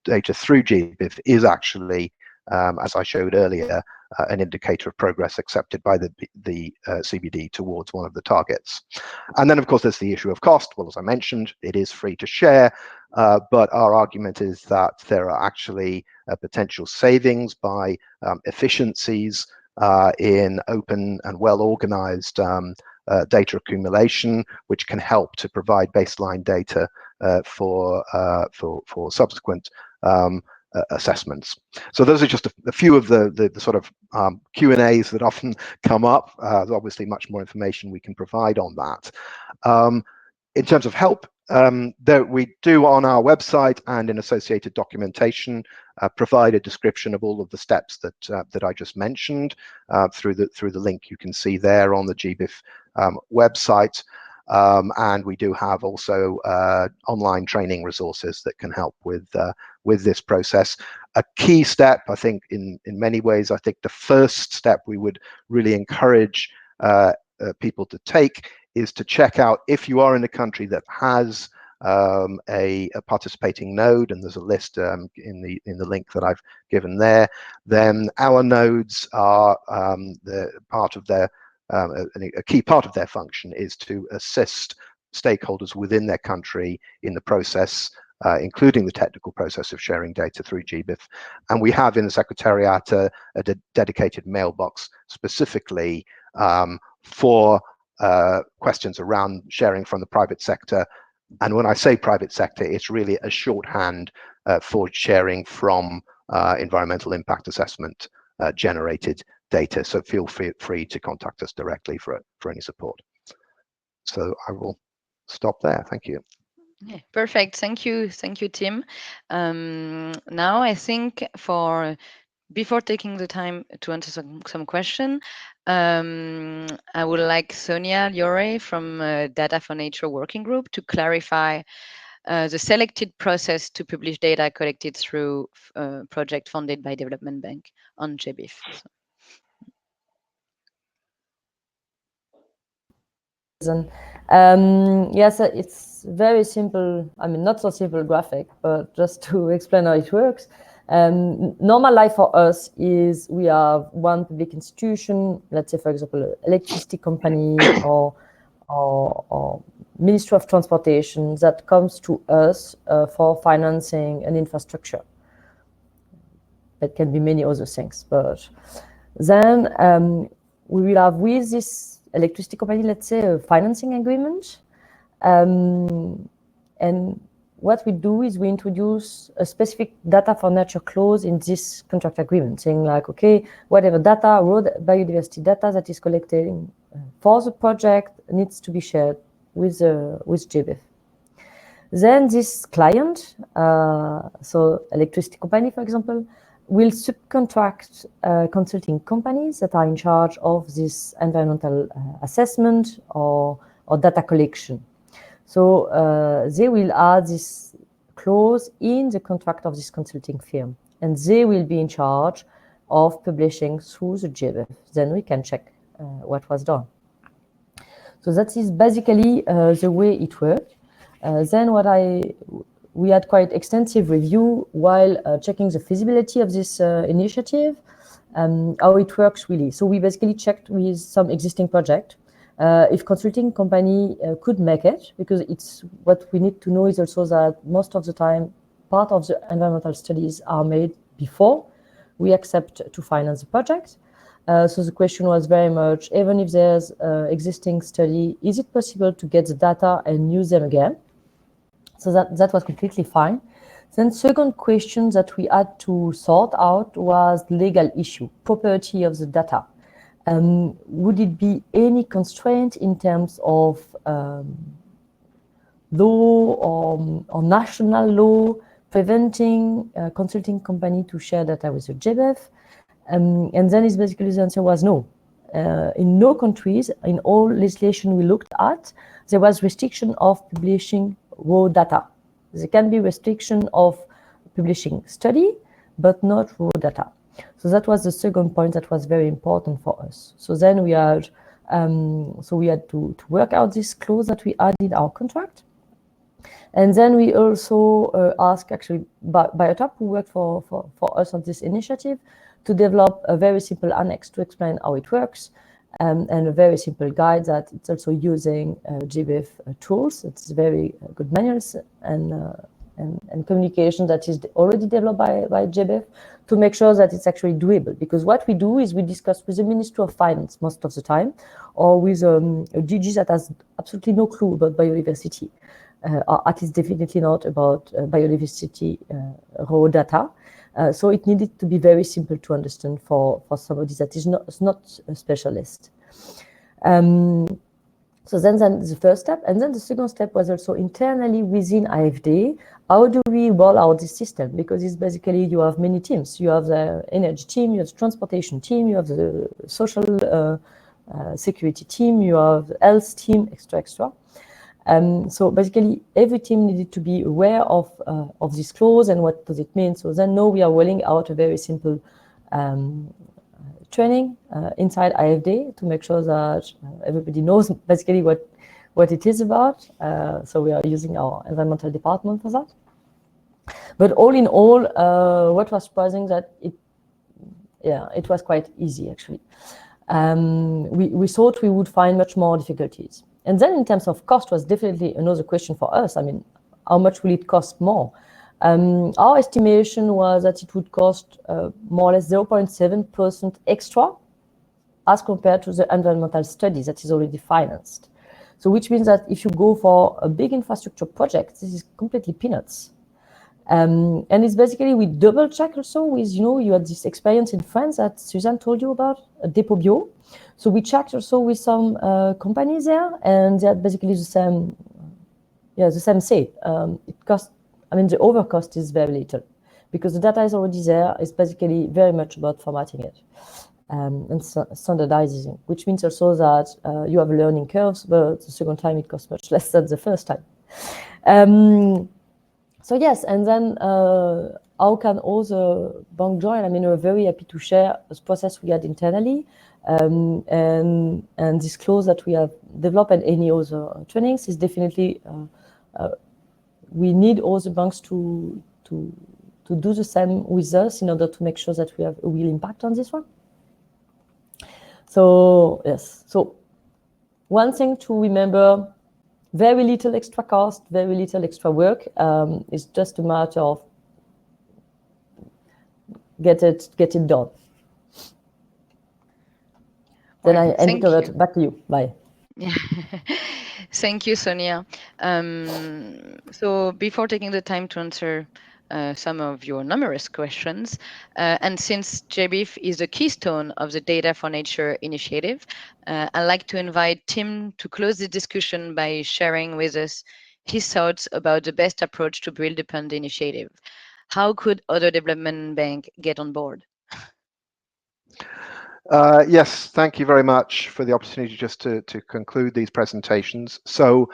data through GBIF is actually, as I showed earlier, an indicator of progress accepted by the CBD towards one of the targets. And then, of course, there's the issue of cost. Well, as I mentioned, it is free to share, but our argument is that there are actually potential savings by efficiencies in open and well-organized data accumulation, which can help to provide baseline data for subsequent assessments. So those are just a few of the sort of Q&As that often come up. There's obviously much more information we can provide on that. In terms of help, that we do on our website and in associated documentation provide a description of all of the steps that I just mentioned through the link you can see there on the GBIF website. And we do have also online training resources that can help with this process. A key step, I think, in many ways, I think the first step we would really encourage people to take is to check out if you are in a country that has a participating node, and there's a list in the link that I've given there. Then our nodes are a key part of their function is to assist stakeholders within their country in the process, including the technical process of sharing data through GBIF. And we have in the Secretariat a dedicated mailbox specifically for questions around sharing from the private sector. And when I say private sector, it's really a shorthand for sharing from environmental impact assessment generated data. So feel free to contact us directly for any support. So I will stop there. Thank you. Yeah, perfect. Thank you, Tim. Now I think before taking the time to answer some question, I would like Sonia Liore from Data4Nature working group to clarify the selected process to publish data collected through a project funded by Development Bank on GBIF. Yes, it's very simple. I mean, not so simple graphic, but just to explain how it works. Normal life for us is we have one public institution, let's say, for example, an electricity company or Ministry of Transportation that comes to us for financing an infrastructure. That can be many other things, but then we will have with this electricity company, let's say, a financing agreement. And what we do is we introduce a specific Data4Nature clause in this contract agreement, saying like, okay, whatever data, raw biodiversity data that is collected for the project needs to be shared with GBIF. Then this client, so electricity company, for example, will subcontract consulting companies that are in charge of this environmental assessment or data collection. So they will add this clause in the contract of this consulting firm, and they will be in charge of publishing through the GBIF. Then we can check what was done. So that is basically the way it worked. Then we had quite extensive review while checking the feasibility of this initiative, how it works really. So we basically checked with some existing project if consulting company could make it, because it's what we need to know is also that most of the time part of the environmental studies are made before we accept to finance the project. So the question was very much, even if there's existing study, is it possible to get the data and use them again? So that was completely fine. Then second question that we had to sort out was legal issue, property of the data. Would it be any constraint in terms of law or national law preventing a consulting company to share data with the GBIF? And then basically the answer was no. In no countries, in all legislation we looked at, there was restriction of publishing raw data. There can be restriction of publishing study, but not raw data. So that was the second point that was very important for us. So then we had to work out this clause that we had in our contract. And then we also asked actually Biotop, who worked for us on this initiative, to develop a very simple annex to explain how it works, and a very simple guide that it's also using GBIF tools. It's very good manuals and communication that is already developed by GBIF to make sure that it's actually doable. Because what we do is we discuss with the Ministry of Finance most of the time, or with a DG that has absolutely no clue about biodiversity, or at least definitely not about biodiversity raw data. So it needed to be very simple to understand for somebody that is not a specialist. So then the first step, and then the second step was also internally within IFD. How do we roll out this system? Because it's basically you have many teams. You have the energy team, you have the transportation team, you have the social security team, you have the health team, extra. So basically, every team needed to be aware of this clause and what does it mean. So then now we are rolling out a very simple training inside IFD to make sure that everybody knows basically what it is about. So we are using our environmental department for that. But all in all, what was surprising that it was quite easy actually. We thought we would find much more difficulties. And then in terms of cost was definitely another question for us. I mean, how much will it cost more? Our estimation was that it would cost more or less 0.7% extra as compared to the environmental study that is already financed. So which means that if you go for a big infrastructure project, this is completely peanuts. And it's basically, we double check also with, you had this experience in France that Suzanne told you about, Dépôt Bio. So we checked also with some companies there, and they had basically the same, say. It costs, the overcost is very little because the data is already there. It's basically very much about formatting it and standardizing, which means also that you have learning curves, but the second time it costs much less than the first time. So yes, and then how can all the banks join? We're very happy to share this process we had internally and disclose that we have developed and any other trainings is definitely, we need all the banks to do the same with us in order to make sure that we have a real impact on this one. So yes, so one thing to remember, very little extra cost, very little extra work. It's just a matter of get it done. Then I hand it over back to you. Bye. Thank you, Sonia. So before taking the time to answer some of your numerous questions, and since GBIF is the keystone of the Data4Nature initiative, I'd like to invite Tim to close the discussion by sharing with us his thoughts about the best approach to build upon the initiative. How could other development banks get on board? Yes, thank you very much for the opportunity just to conclude these presentations. So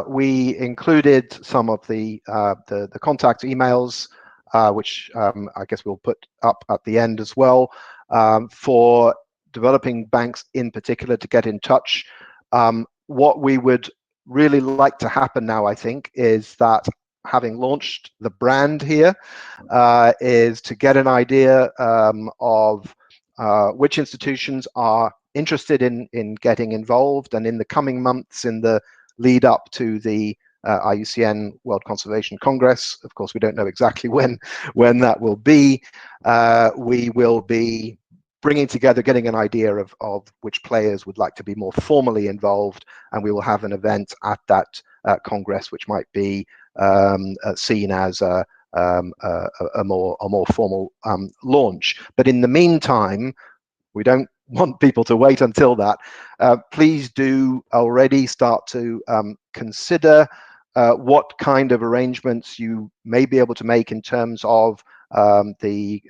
we included some of the contact emails, which I guess we'll put up at the end as well, for developing banks in particular to get in touch. What we would really like to happen now, I think, is that having launched the brand here, is to get an idea of which institutions are interested in getting involved, and in the coming months, in the lead up to the IUCN World Conservation Congress, of course we don't know exactly when that will be, we will be bringing together, getting an idea of which players would like to be more formally involved, and we will have an event at that Congress which might be seen as a more formal launch. But in the meantime, we don't want people to wait until that. Please do already start to consider what kind of arrangements you may be able to make in terms of the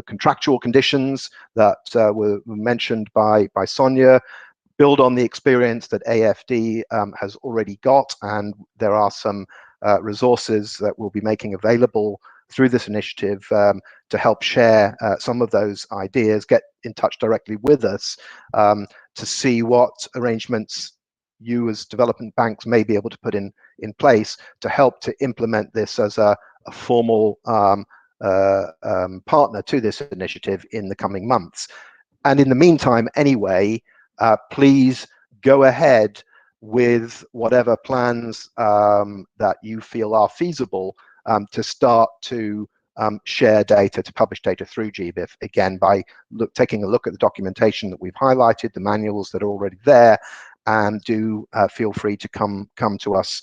contractual conditions that were mentioned by Sonia. Build on the experience that AFD has already got, and there are some resources that we'll be making available through this initiative to help share some of those ideas. Get in touch directly with us to see what arrangements you as development banks may be able to put in place to help to implement this as a formal partner to this initiative in the coming months. And in the meantime, anyway, please go ahead with whatever plans that you feel are feasible to start to share data, to publish data through GBIF, again, by taking a look at the documentation that we've highlighted, the manuals that are already there, and do feel free to come to us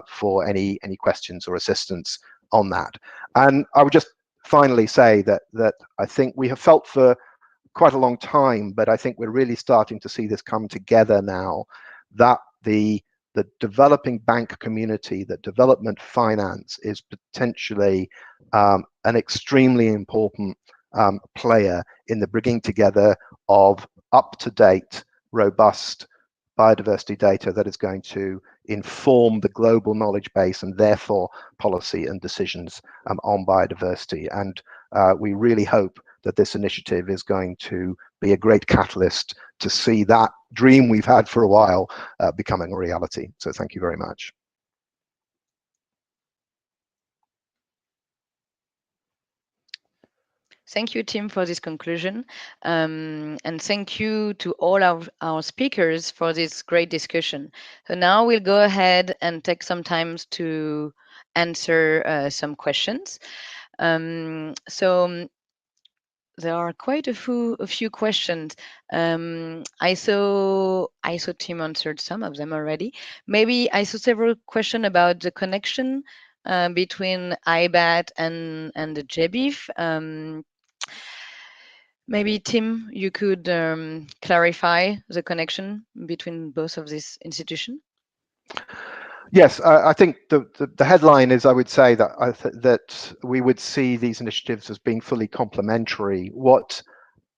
for any questions or assistance on that. And I would just finally say that I think we have felt for quite a long time, but I think we're really starting to see this come together now, that the developing bank community, that development finance is potentially an extremely important player in the bringing together of up-to-date, robust biodiversity data that is going to inform the global knowledge base and therefore policy and decisions on biodiversity. And we really hope that this initiative is going to be a great catalyst to see that dream we've had for a while becoming a reality. So thank you very much. Thank you, Tim, for this conclusion. And thank you to all our speakers for this great discussion. So now we'll go ahead and take some time to answer some questions. So there are quite a few questions. I saw Tim answered some of them already. Maybe I saw several questions about the connection between IBAT and the GBIF. Maybe Tim, you could clarify the connection between both of these institutions. Yes, I think the headline is, I would say that that we would see these initiatives as being fully complementary. What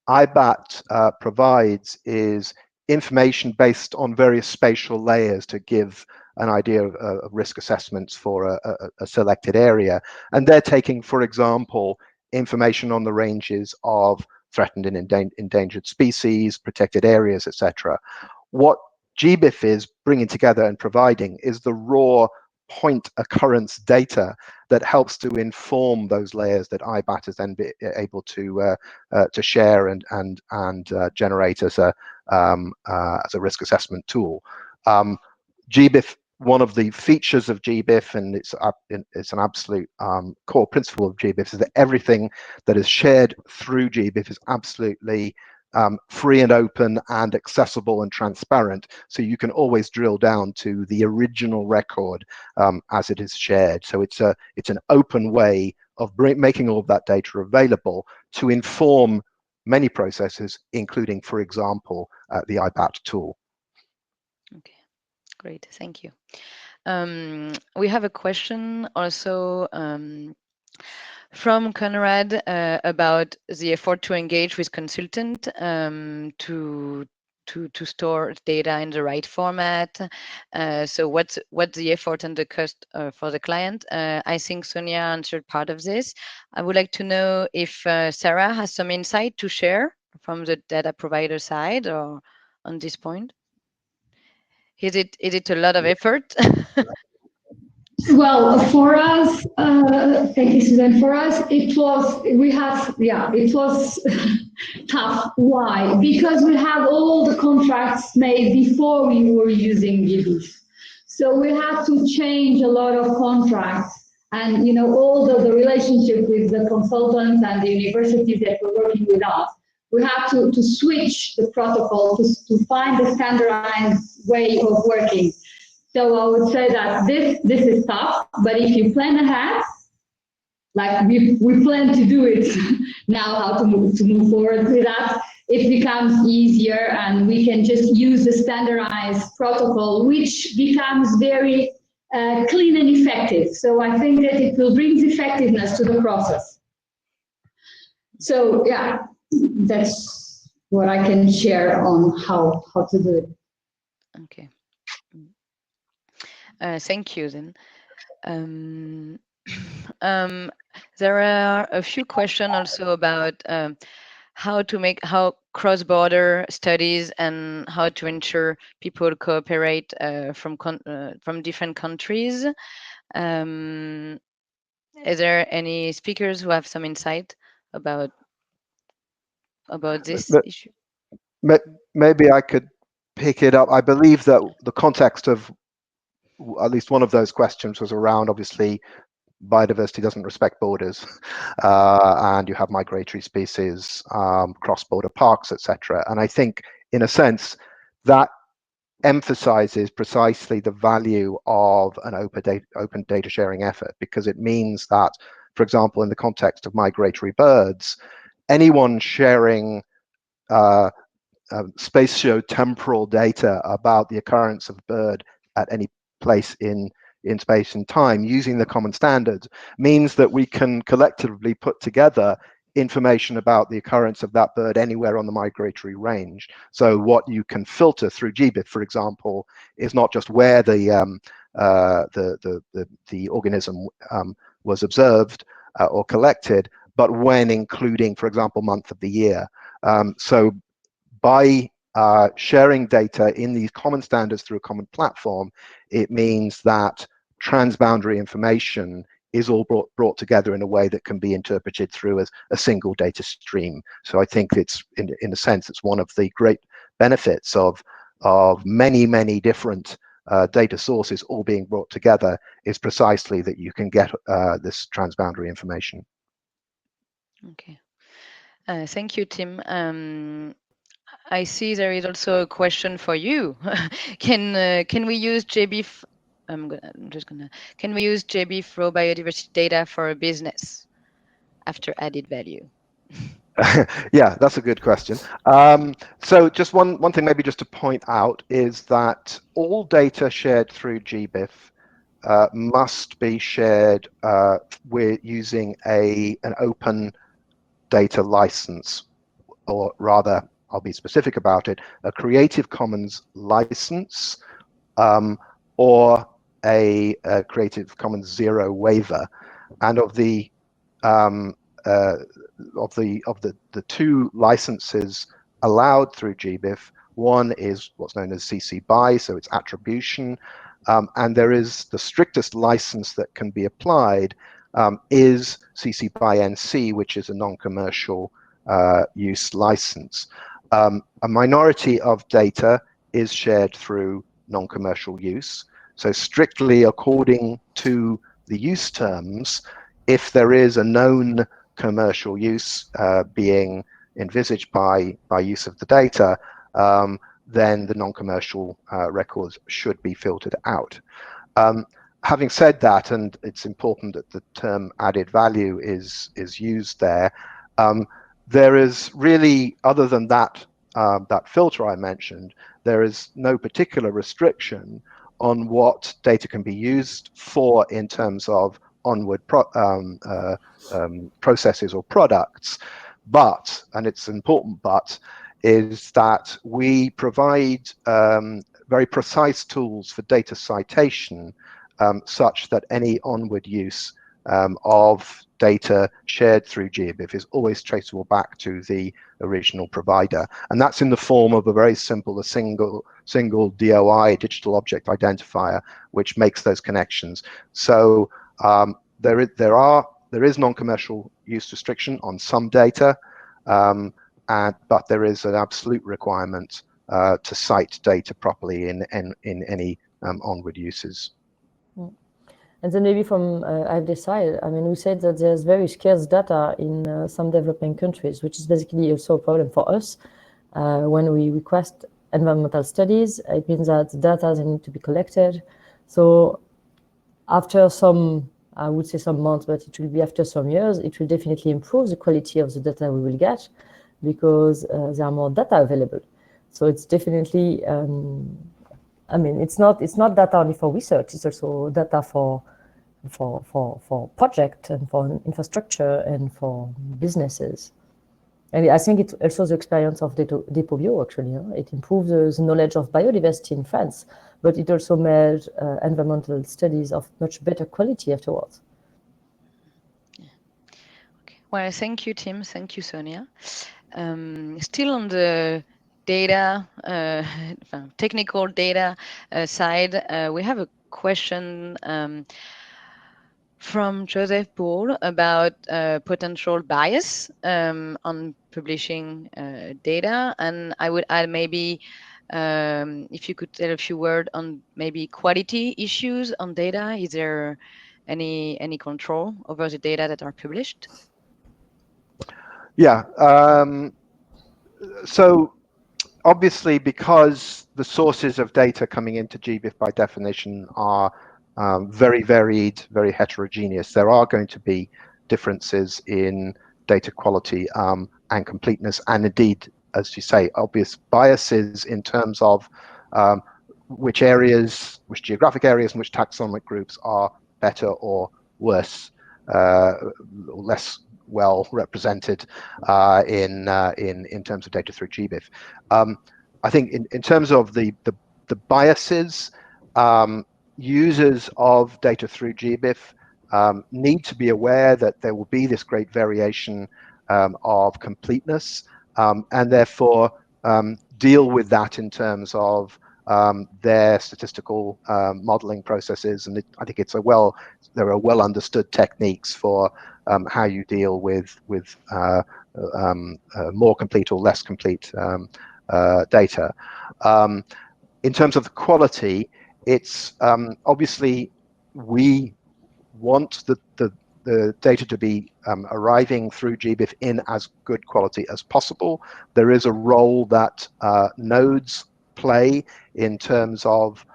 IBAT provides is information based on various spatial layers to give an idea of risk assessments for a selected area. And they're taking, for example, information on the ranges of threatened and endangered species, protected areas, etc. What GBIF is bringing together and providing is the raw point occurrence data that helps to inform those layers that IBAT is then able to share and generate as a risk assessment tool. GBIF, one of the features of GBIF, and it's an absolute core principle of GBIF, is that everything that is shared through GBIF is absolutely free and open and accessible and transparent, so you can always drill down to the original record as it is shared. So it's an open way of making all of that data available to inform many processes, including, for example, the IBAT tool. Okay, great, thank you. We have a question also from Conrad about the effort to engage with consultant to store data in the right format. So what's the effort and the cost for the client? I think Sonia answered part of this. I would like to know if Sarah has some insight to share from the data provider side or on this point. Is it a lot of effort? Well, for us, thank you, Suzanne. For us, it was tough. Why? Because we have all the contracts made before we were using GBIF. So we had to change a lot of contracts, and all the relationship with the consultants and the universities that were working with us. We had to switch the protocol to find a standardized way of working. So I would say that this is tough, but if you plan ahead, like we plan to do it now, how to move forward with that, it becomes easier, and we can just use the standardized protocol, which becomes very clean and effective. So I think that it will bring effectiveness to the process. So yeah, that's what I can share on how to do it. Okay. Thank you then. There are a few questions also about how cross-border studies and how to ensure people cooperate from different countries. Is there any speakers who have some insight about this issue? Maybe I could pick it up. I believe that the context of at least one of those questions was around, obviously, biodiversity doesn't respect borders, and you have migratory species, cross-border parks, etc. And I think, in a sense, that emphasizes precisely the value of an open data sharing effort, because it means that, for example, in the context of migratory birds, anyone sharing spatio-temporal data about the occurrence of bird at any place in space and time using the common standards means that we can collectively put together information about the occurrence of that bird anywhere on the migratory range. So what you can filter through GBIF, for example, is not just where the organism was observed or collected, but when, including, for example, month of the year. So by sharing data in these common standards through a common platform, it means that transboundary information is all brought together in a way that can be interpreted through as a single data stream. So I think it's, in a sense, it's one of the great benefits of many different data sources all being brought together, is precisely that you can get this transboundary information. Okay. Thank you, Tim. I see there is also a question for you. Can we use GBIF? Can we use GBIF raw biodiversity data for a business after added value? Yeah, that's a good question. So just one thing maybe just to point out is that all data shared through GBIF must be shared with using an open data license, or rather, I'll be specific about it, a Creative Commons license or a Creative Commons zero waiver. And of the two licenses allowed through GBIF, one is what's known as CC BY, so it's attribution, and there is the strictest license that can be applied is CC BY NC, which is a non-commercial use license. A minority of data is shared through non-commercial use. So strictly according to the use terms, if there is a known commercial use being envisaged by use of the data, then the non-commercial records should be filtered out. Having said that, and it's important that the term added value is used there, there is really, other than that that filter I mentioned, there is no particular restriction on what data can be used for in terms of onward processes or products. But, and it's an important but, is that we provide very precise tools for data citation such that any onward use of data shared through GBIF is always traceable back to the original provider. And that's in the form of a very simple, a single DOI, digital object identifier, which makes those connections. So there is non-commercial use restriction on some data, but there is an absolute requirement to cite data properly in any onward uses. And then maybe from IFD side, I mean, we said that there's very scarce data in some developing countries, which is basically also a problem for us. When we request environmental studies, it means that data need to be collected. So after some, I would say some months, but it will be after some years, it will definitely improve the quality of the data we will get, because there are more data available. So it's definitely, I mean, it's not data only for research, it's also data for project and for infrastructure and for businesses. And I think it's also the experience of Data4Bio, actually. It improves the knowledge of biodiversity in France, but it also made environmental studies of much better quality afterwards. Yeah. Okay. Well, thank you, Tim. Thank you, Sonia. Still on the data, technical data side, we have a question from Joseph Bull about potential bias on publishing data. And I would add maybe if you could tell a few words on maybe quality issues on data. Is there any control over the data that are published? Yeah. So obviously, because the sources of data coming into GBIF by definition are very varied, very heterogeneous, there are going to be differences in data quality and completeness, and indeed, as you say, obvious biases in terms of which geographic areas and which taxonomic groups are better or worse, less well represented in terms of data through GBIF. I think in terms of the biases, users of data through GBIF need to be aware that there will be this great variation of completeness, and therefore deal with that in terms of their statistical modeling processes, and I think there are well understood techniques for how you deal with more complete or less complete data. In terms of the quality, it's obviously we want the data to be arriving through GBIF in as good quality as possible. There is a role that nodes play in terms of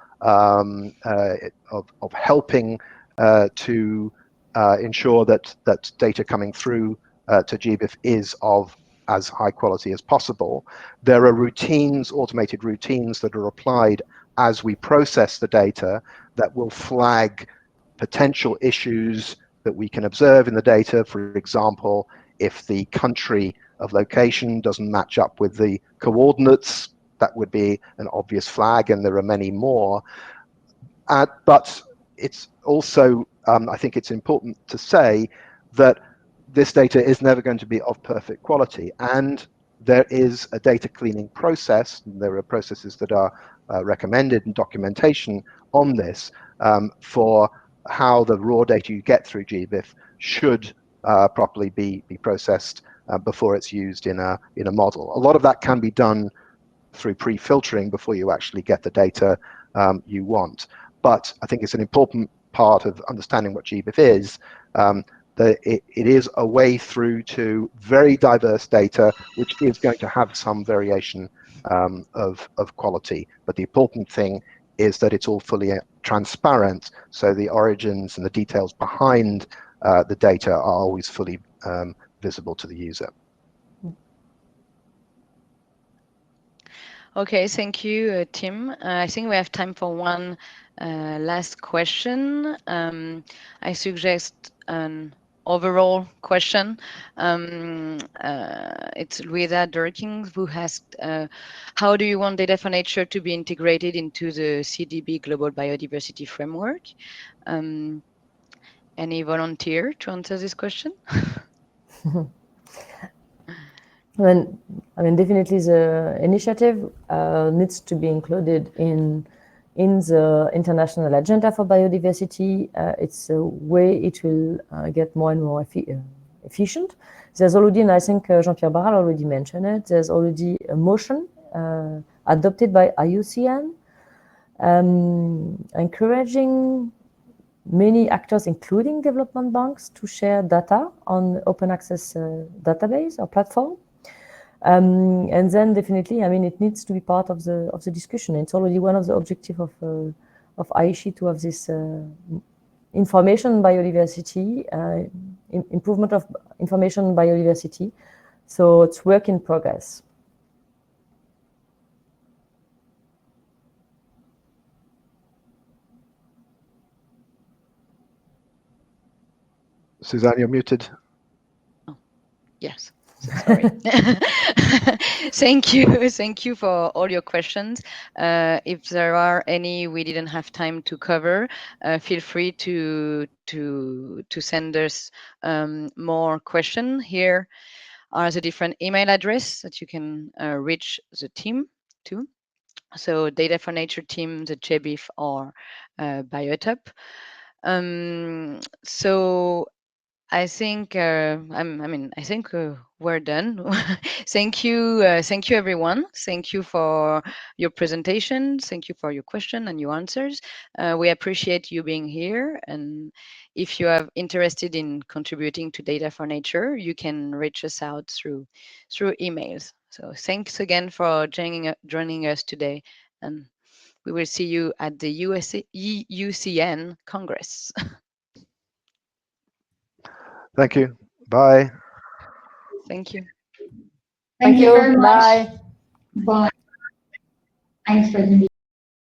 helping to ensure that data coming through to GBIF is of as high quality as possible. There are routines, automated routines that are applied as we process the data that will flag potential issues that we can observe in the data. For example, if the country of location doesn't match up with the coordinates, that would be an obvious flag, and there are many more. But it's also, I think it's important to say that this data is never going to be of perfect quality, and there is a data cleaning process. There are processes that are recommended in documentation on this for how the raw data you get through GBIF should properly be processed before it's used in a model. A lot of that can be done through pre-filtering before you actually get the data you want. But I think it's an important part of understanding what GBIF is, that it is a way through to very diverse data, which is going to have some variation of quality. But the important thing is that it's all fully transparent, so the origins and the details behind the data are always fully visible to the user. Okay, thank you, Tim. I think we have time for one last question. I suggest an overall question. It's Luisa Durking who asked, how do you want Data4Nature to be integrated into the CDB Global Biodiversity Framework? Any volunteer to answer this question? I mean, definitely the initiative needs to be included in the international agenda for biodiversity. It's a way it will get more and more efficient. There's already, and I think Jean-Pierre Barral already mentioned it, there's already a motion adopted by IUCN encouraging many actors, including development banks, to share data on open access database or platform. And then definitely, I mean, it needs to be part of the discussion. It's already one of the objectives of AISHI to have this information biodiversity, improvement of information biodiversity. So it's work in progress. Suzanne, you're muted. Oh, yes. Sorry. Thank you for all your questions. If there are any we didn't have time to cover, feel free to send us more questions. Here are the different email address that you can reach the team to. So Data4Nature team, the GBIF, or Biotop. So I think I think we're done. Thank you everyone. Thank you for your presentation. Thank you for your question and your answers. We appreciate you being here. And if you are interested in contributing to Data4Nature, you can reach us out through emails. So thanks again for joining us today, and we will see you at the UCN Congress. Thank you. Bye. Thank you. Thank you very much. Bye. Bye. Thanks for the